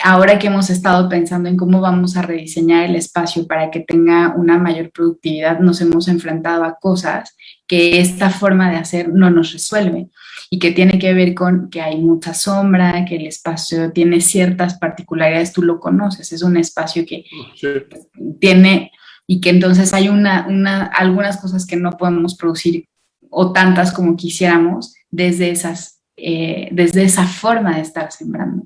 ahora que hemos estado pensando en cómo vamos a rediseñar el espacio para que tenga una mayor productividad, nos hemos enfrentado a cosas que esta forma de hacer no nos resuelve y que tiene que ver con que hay mucha sombra, que el espacio tiene ciertas particularidades, tú lo conoces, es un espacio que sí tiene y que entonces hay algunas cosas que no podemos producir o tantas como quisiéramos desde esa forma de estar sembrando.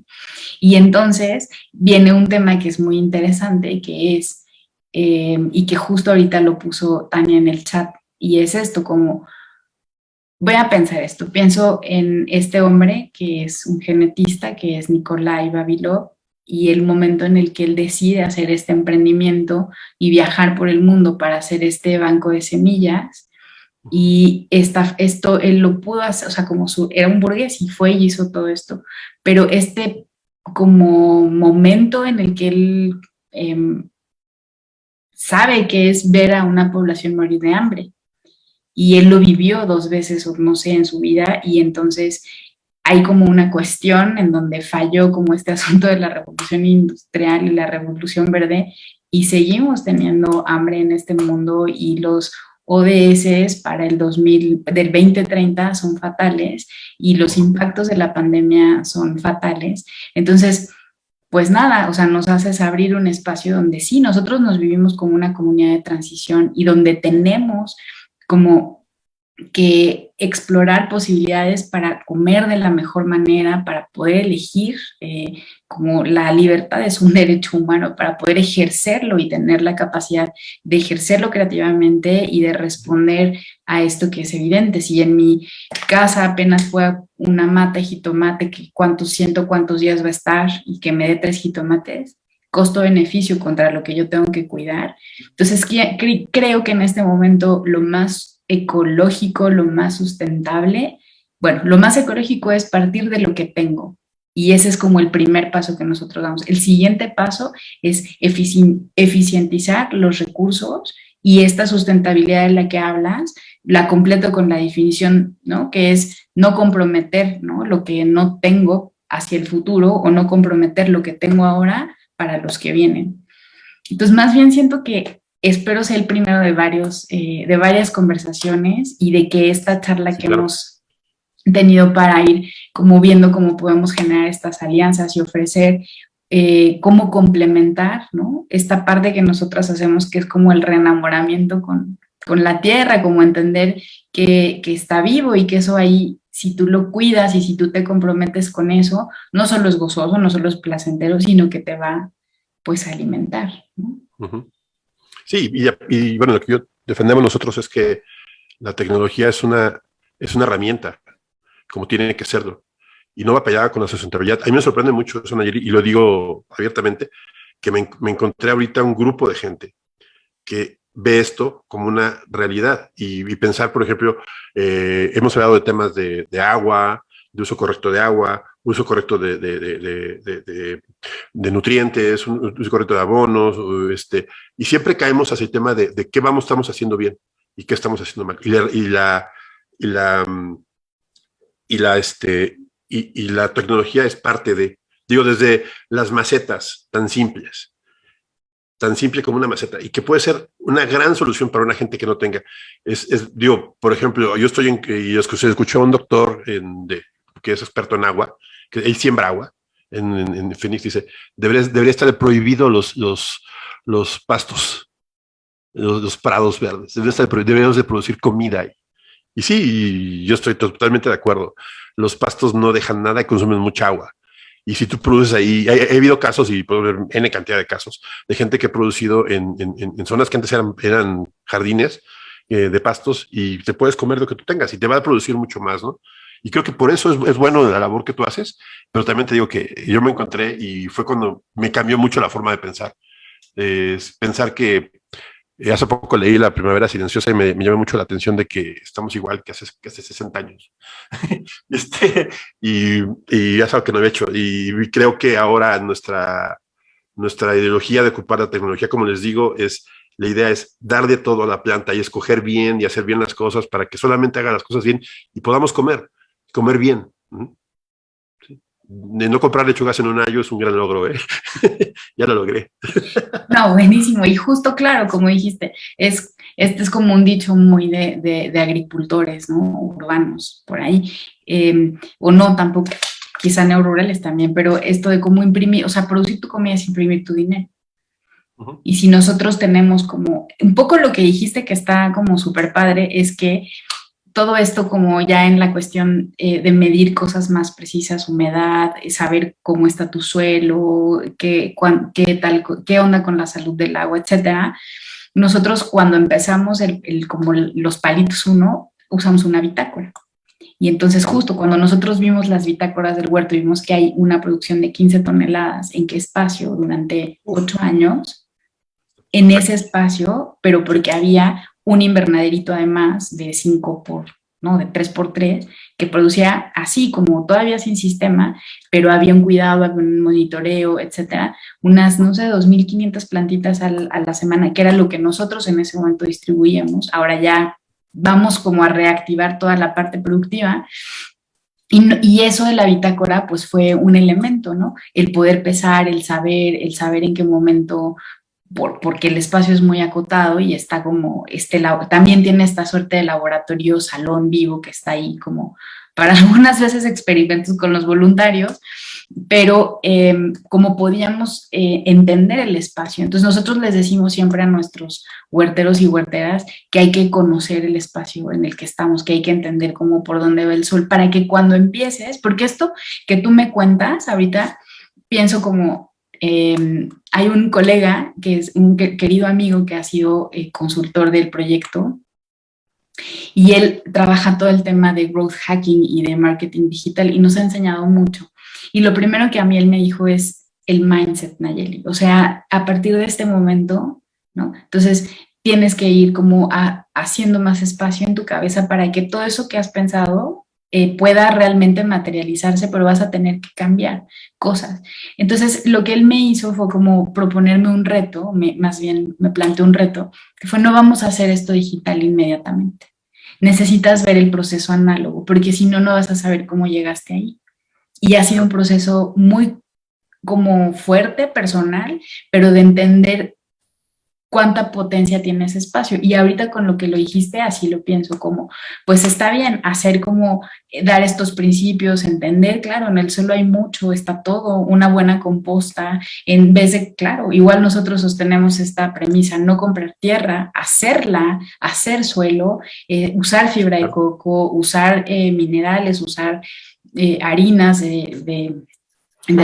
Y entonces viene un tema que es muy interesante, que es, y que justo ahorita lo puso Tania en el chat, y es esto, como, voy a pensar esto, pienso en este hombre que es un genetista, que es Nikolai Vavilov, y el momento en el que él decide hacer este emprendimiento y viajar por el mundo para hacer este banco de semillas, y esto él lo pudo hacer, o sea, era un burgués y fue y hizo todo esto, pero como momento en el que él sabe que es ver a una población morir de hambre. Y él lo vivió 2 veces, o no sé, en su vida, y entonces hay como una cuestión en donde falló como este asunto de la revolución industrial y la revolución verde, y seguimos teniendo hambre en este mundo, y los ODS para del 2030 son fatales, y los impactos de la pandemia son fatales. Entonces, pues nada, o sea, nos haces abrir un espacio donde sí, nosotros nos vivimos como una comunidad de transición y donde tenemos como que explorar posibilidades para comer de la mejor manera, para poder elegir, como la libertad es un derecho humano, para poder ejercerlo y tener la capacidad de ejercerlo creativamente y de responder a esto que es evidente. Si en mi casa apenas fue una mata de jitomate, que cuántos días va a estar y que me dé 3 jitomates, costo-beneficio contra lo que yo tengo que cuidar. Entonces, creo que en este momento lo más ecológico, lo más sustentable, bueno, lo más ecológico es partir de lo que tengo. Y ese es como el primer paso que nosotros damos. El siguiente paso es eficientizar los recursos, y esta sustentabilidad de la que hablas, la completo con la definición, ¿no? Que es no comprometer, ¿no? Lo que no tengo hacia el futuro, o no comprometer lo que tengo ahora para los que vienen. Entonces, más bien siento que espero ser el primero de varias conversaciones, y de que esta charla sí, que claro. tenido para ir como viendo cómo podemos generar estas alianzas y ofrecer cómo complementar, ¿no? Esta parte que nosotras hacemos, que es como el reenamoramiento con la tierra, como entender que está vivo y que eso ahí, si tú lo cuidas y si tú te comprometes con eso, no solo es gozoso, no solo es placentero, sino que te va, pues, a alimentar, ¿no? Ujú. Sí, y bueno, lo que yo defendemos nosotros es que la tecnología es una herramienta, como tiene que serlo, y no va peleada con la sustentabilidad. A mí me sorprende mucho eso, Nayeli, y lo digo abiertamente, que me encontré ahorita un grupo de gente que ve esto como una realidad y pensar, por ejemplo, hemos hablado de temas de agua, de uso correcto de agua, uso correcto de nutrientes, uso correcto de abonos, y siempre caemos hacia el tema de qué estamos haciendo bien y qué estamos haciendo mal. Y la, y la, y la tecnología es parte de, digo, desde las macetas tan simple como una maceta, y que puede ser una gran solución para una gente que no tenga. Digo, por ejemplo, yo estoy y escuché a un doctor que es experto en agua, que él siembra agua en Phoenix, dice, debería estar prohibido los pastos, los prados verdes, deberíamos de producir comida ahí. Y sí, y yo estoy totalmente de acuerdo. Los pastos no dejan nada y consumen mucha agua. Y si tú produces ahí, he habido casos, y puedo ver N cantidad de casos, de gente que ha producido en zonas que antes eran jardines de pastos, y te puedes comer lo que tú tengas y te va a producir mucho más, ¿no? Y creo que por eso es bueno la labor que tú haces, pero también te digo que yo me encontré y fue cuando me cambió mucho la forma de pensar. Es pensar que hace poco leí La Primavera Silenciosa y me llamó mucho la atención de que estamos igual que hace 60 años. este, y es algo que no había hecho. Y creo que ahora nuestra ideología de ocupar la tecnología, como les digo, la idea es dar de todo a la planta y escoger bien y hacer bien las cosas para que solamente haga las cosas bien y podamos comer bien. De no comprar lechugas en un año es un gran logro, ¿eh? Ya lo logré. No, buenísimo. Y justo, claro, como dijiste, este es como un dicho muy de agricultores, ¿no? Urbanos, por ahí. O no, tampoco, quizá neorurales también, pero esto de cómo imprimir, o sea, producir tu comida es imprimir tu dinero. Uh-huh. Y si nosotros tenemos como, un poco lo que dijiste que está como súper padre, es que todo esto como ya en la cuestión de medir cosas más precisas, humedad, saber cómo está tu suelo, qué onda con la salud del agua, etcétera. Nosotros cuando empezamos como los palitos uno, usamos una bitácora. Y entonces justo cuando nosotros vimos las bitácoras del huerto, vimos que hay una producción de 15 toneladas, ¿en qué espacio? Durante 8 años, en ese espacio, pero porque había un invernaderito además de 5 por, ¿no? De 3 por 3, que producía así como todavía sin sistema, pero había un cuidado, había un monitoreo, etcétera, unas, no sé, 2,500 plantitas a la semana, que era lo que nosotros en ese momento distribuíamos. Ahora ya vamos como a reactivar toda la parte productiva. Y eso de la bitácora, pues fue un elemento, ¿no? El poder pesar, el saber en qué momento, porque el espacio es muy acotado y está como, también tiene esta suerte de laboratorio salón vivo que está ahí como para algunas veces experimentos con los voluntarios, pero como podíamos entender el espacio. Entonces nosotros les decimos siempre a nuestros huerteros y huerteras que hay que conocer el espacio en el que estamos, que hay que entender cómo por dónde va el sol, para que cuando empieces, porque esto que tú me cuentas ahorita, pienso como, hay un colega que es un querido amigo que ha sido consultor del proyecto y él trabaja todo el tema de growth hacking y de marketing digital y nos ha enseñado mucho. Y lo primero que a mí él me dijo es el mindset, Nayeli. O sea, a partir de este momento, ¿no? Entonces, tienes que ir como haciendo más espacio en tu cabeza para que todo eso que has pensado pueda realmente materializarse, pero vas a tener que cambiar cosas. Entonces, lo que él me hizo fue como proponerme un reto, más bien me planteó un reto, que fue no vamos a hacer esto digital inmediatamente. Necesitas ver el proceso análogo, porque si no, no vas a saber cómo llegaste ahí. Y ha sido un proceso muy como fuerte, personal, pero de entender cuánta potencia tiene ese espacio. Y ahorita con lo que lo dijiste, así lo pienso, como, pues está bien hacer como dar estos principios, entender, claro, en el suelo hay mucho, está todo, una buena composta, en vez de, claro, igual nosotros sostenemos esta premisa, no comprar tierra, hacerla, hacer suelo, usar fibra de coco, usar minerales, usar harinas de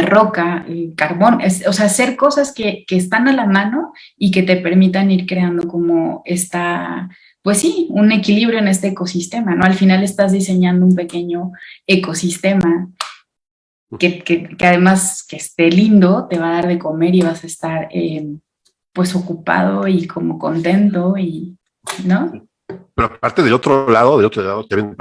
roca, carbón, o sea, hacer cosas que están a la mano y que te permitan ir creando como esta, pues sí, un equilibrio en este ecosistema, ¿no? Al final estás diseñando un pequeño ecosistema que además que esté lindo, te va a dar de comer y vas a estar pues ocupado y como contento y, ¿no? Pero aparte del otro lado, también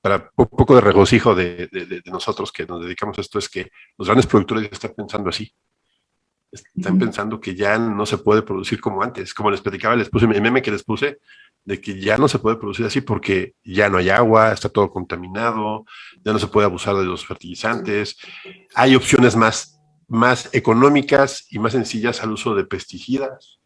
para un poco de regocijo de nosotros que nos dedicamos a esto, es que los grandes productores ya están pensando así. Están pensando que ya no se puede producir como antes. Como les platicaba, les puse el meme que les puse de que ya no se puede producir así porque ya no hay agua, está todo contaminado, ya no se puede abusar de los fertilizantes. Hay opciones más económicas y más sencillas al uso de pesticidas.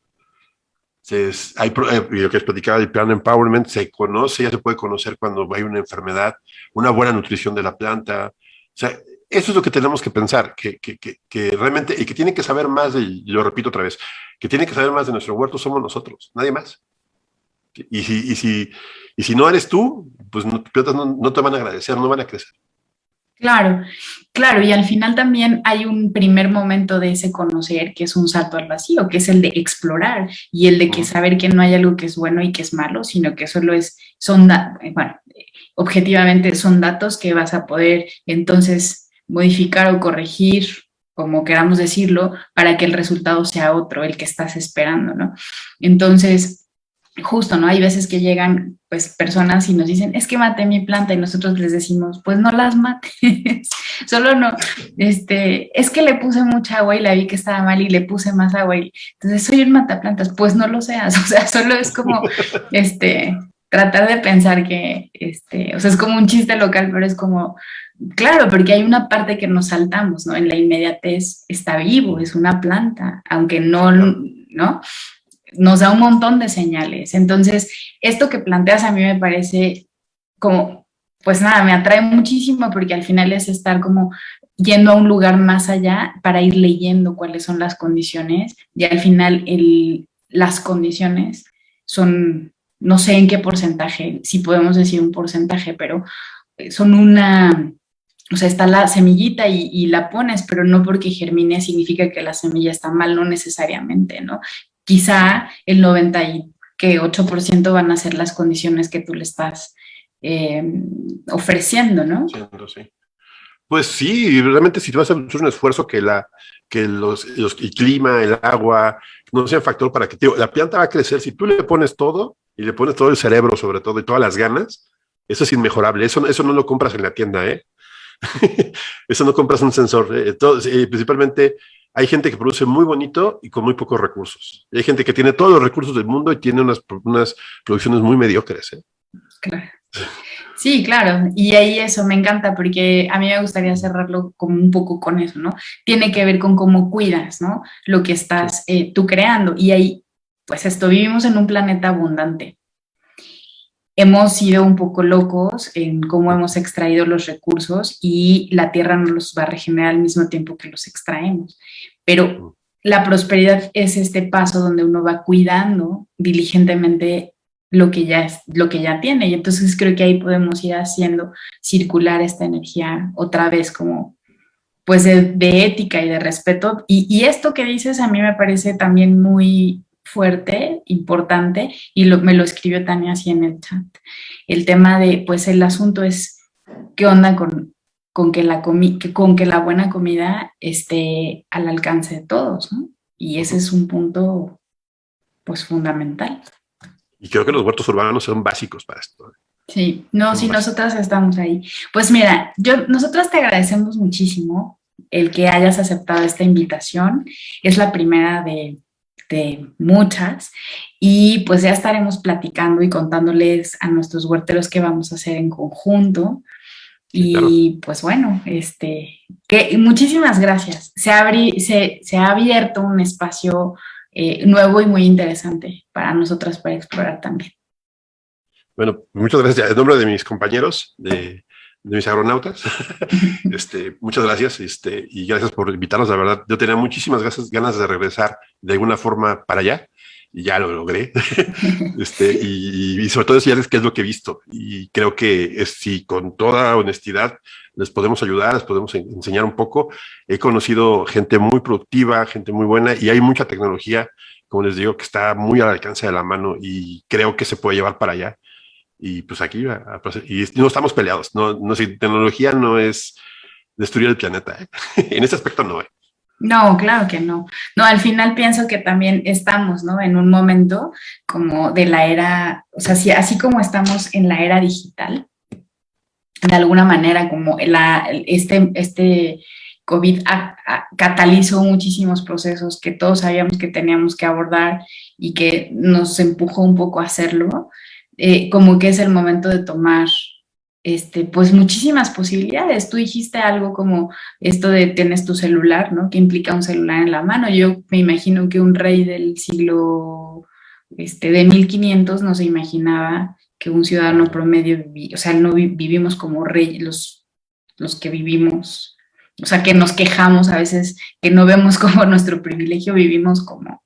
Lo que les platicaba del Plant Empowerment, se conoce, ya se puede conocer cuando hay una enfermedad, una buena nutrición de la planta. O sea, eso es lo que tenemos que pensar, que realmente, y que tiene que saber más, y lo repito otra vez, que tiene que saber más de nuestro huerto somos nosotros, nadie más. Y si no eres tú, pues no te van a agradecer, no van a crecer. Claro, claro, y al final también hay un primer momento de ese conocer que es un salto al vacío, que es el de explorar y el de que saber que no hay algo que es bueno y que es malo, sino que solo bueno, objetivamente son datos que vas a poder entonces modificar o corregir, como queramos decirlo, para que el resultado sea otro, el que estás esperando, ¿no? Entonces, justo, ¿no? Hay veces que llegan pues personas y nos dicen, es que maté mi planta y nosotros les decimos, pues no las mates, solo no, es que le puse mucha agua y la vi que estaba mal y le puse más agua y entonces soy un mataplantas, pues no lo seas, o sea, solo es como, tratar de pensar que, o sea, es como un chiste local, pero es como, claro, porque hay una parte que nos saltamos, ¿no? En la inmediatez está vivo, es una planta, aunque no, ¿no? Nos da un montón de señales. Entonces, esto que planteas a mí me parece como, pues nada, me atrae muchísimo porque al final es estar como yendo a un lugar más allá para ir leyendo cuáles son las condiciones y al final las condiciones son, no sé en qué porcentaje, si podemos decir un porcentaje, pero son o sea, está la semillita y la pones, pero no porque germine significa que la semilla está mal, no necesariamente, ¿no? Quizá el 98% van a ser las condiciones que tú le estás ofreciendo, ¿no? Sí. Pues sí, realmente si tú vas a hacer un esfuerzo que el clima, el agua, no sea factor para que la planta va a crecer. Si tú le pones todo y le pones todo el cerebro sobre todo y todas las ganas, eso es inmejorable. Eso no lo compras en la tienda, ¿eh? Eso no compras un sensor. Principalmente hay gente que produce muy bonito y con muy pocos recursos. Y hay gente que tiene todos los recursos del mundo y tiene unas producciones muy mediocres, ¿eh? Claro. Sí, claro, y ahí eso me encanta porque a mí me gustaría cerrarlo como un poco con eso, ¿no? Tiene que ver con cómo cuidas, ¿no? Lo que estás tú creando. Y ahí, pues vivimos en un planeta abundante. Hemos sido un poco locos en cómo hemos extraído los recursos y la tierra nos los va a regenerar al mismo tiempo que los extraemos. Pero la prosperidad es este paso donde uno va cuidando diligentemente lo que ya tiene. Y entonces creo que ahí podemos ir haciendo circular esta energía otra vez como pues de ética y de respeto. Y esto que dices a mí me parece también muy fuerte, importante, y me lo escribió Tania así en el chat. El tema de, pues el asunto es, ¿qué onda con que la buena comida esté al alcance de todos, ¿no? Y ese es un punto, pues, fundamental. Y creo que los huertos urbanos son básicos para esto. Sí, no, sí, nosotras estamos ahí. Pues mira, nosotras te agradecemos muchísimo el que hayas aceptado esta invitación. Es la primera de muchas y pues ya estaremos platicando y contándoles a nuestros huerteros qué vamos a hacer en conjunto. Sí, y claro. Pues bueno, muchísimas gracias. Se ha abierto un espacio nuevo y muy interesante para nosotras para explorar también. Bueno, muchas gracias. En nombre de mis compañeros, de mis agronautas, muchas gracias y gracias por invitarnos. La verdad, yo tenía muchísimas ganas de regresar de alguna forma para allá y ya lo logré. Y sobre todo decirles qué es lo que he visto. Y creo que si con toda honestidad les podemos ayudar, les podemos enseñar un poco. He conocido gente muy productiva, gente muy buena y hay mucha tecnología, como les digo, que está muy al alcance de la mano y creo que se puede llevar para allá. Y pues aquí, y no estamos peleados. No, si tecnología no es destruir el planeta. En ese aspecto no. No, claro que no. No, al final pienso que también estamos, ¿no? En un momento como de la era, o sea, así como estamos en la era digital, de alguna manera como este COVID catalizó muchísimos procesos que todos sabíamos que teníamos que abordar y que nos empujó un poco a hacerlo. Como que es el momento de tomar, pues muchísimas posibilidades. Tú dijiste algo como esto de tienes tu celular, ¿no? Que implica un celular en la mano. Yo me imagino que un rey del siglo, de 1500 no se imaginaba que un ciudadano promedio vivía, o sea, no vivimos como reyes, los que vivimos, o sea, que nos quejamos a veces, que no vemos como nuestro privilegio, vivimos como,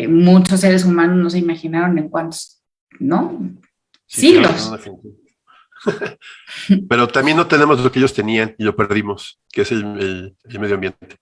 muchos seres humanos no se imaginaron en cuántos, ¿no? Sí, Siglos. claro, pero también no tenemos lo que ellos tenían y lo perdimos, que es el medio ambiente.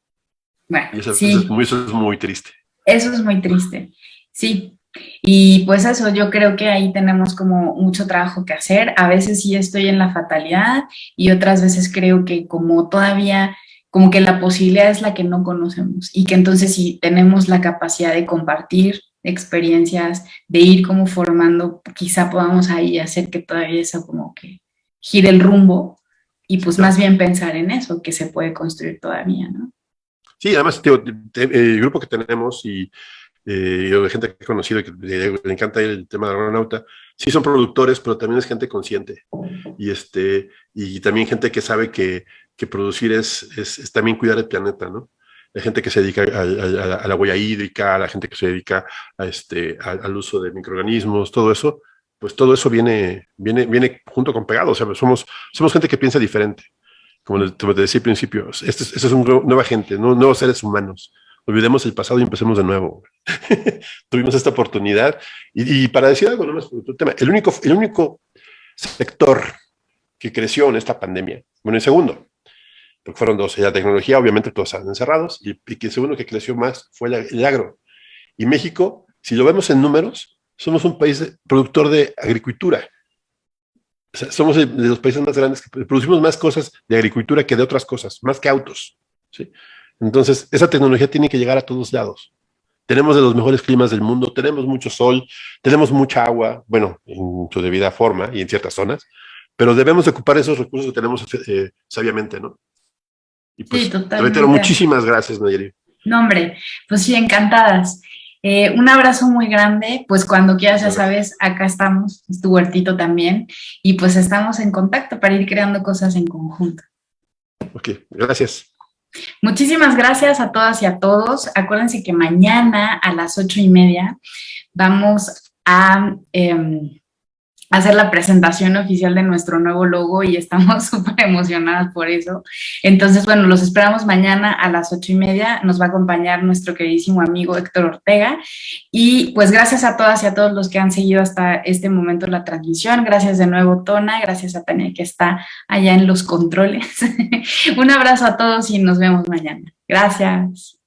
Bueno, y eso, sí. eso es muy triste. Eso es muy triste, sí. Y pues eso, yo creo que ahí tenemos como mucho trabajo que hacer. A veces sí estoy en la fatalidad y otras veces creo que como todavía, como que la posibilidad es la que no conocemos y que entonces si tenemos la capacidad de compartir experiencias, de ir como formando, quizá podamos ahí hacer que todavía eso como que gire el rumbo y pues más bien pensar en eso, que se puede construir todavía, ¿no? Sí, además el grupo que tenemos y de gente que he conocido y que le encanta el tema de agronauta, sí son productores, pero también es gente consciente y también gente que sabe que producir es también cuidar el planeta, ¿no? La gente que se dedica a la huella hídrica, a la gente que se dedica al uso de microorganismos, todo eso, pues todo eso viene junto con pegado. O sea, somos gente que piensa diferente. Como te decía al principio, esta es una nueva gente, nuevos seres humanos. Olvidemos el pasado y empecemos de nuevo. Tuvimos esta oportunidad. Y para decir algo, nomás por tu tema, el único sector que creció en esta pandemia, bueno, el segundo, porque fueron dos, la tecnología, obviamente todos estaban encerrados, y que el segundo que creció más fue el agro. Y México, si lo vemos en números, somos un país productor de agricultura. O sea, somos de los países más grandes que producimos más cosas de agricultura que de otras cosas, más que autos, ¿sí? Entonces, esa tecnología tiene que llegar a todos lados. Tenemos de los mejores climas del mundo, tenemos mucho sol, tenemos mucha agua, bueno, en su debida forma y en ciertas zonas, pero debemos ocupar esos recursos que tenemos sabiamente, ¿no? Y pues, sí, totalmente. Reitero, muchísimas gracias, Nayeli. No, hombre, pues sí, encantadas. Un abrazo muy grande, pues cuando quieras, ya sabes, acá estamos, es tu huertito también, y pues estamos en contacto para ir creando cosas en conjunto. Ok, gracias. Muchísimas gracias a todas y a todos. Acuérdense que mañana a las 8:30 vamos a hacer la presentación oficial de nuestro nuevo logo y estamos súper emocionadas por eso. Entonces, bueno, los esperamos mañana a las 8:30. Nos va a acompañar nuestro queridísimo amigo Héctor Ortega. Y pues gracias a todas y a todos los que han seguido hasta este momento la transmisión. Gracias de nuevo, Tona. Gracias a Tania, que está allá en los controles. Un abrazo a todos y nos vemos mañana. Gracias.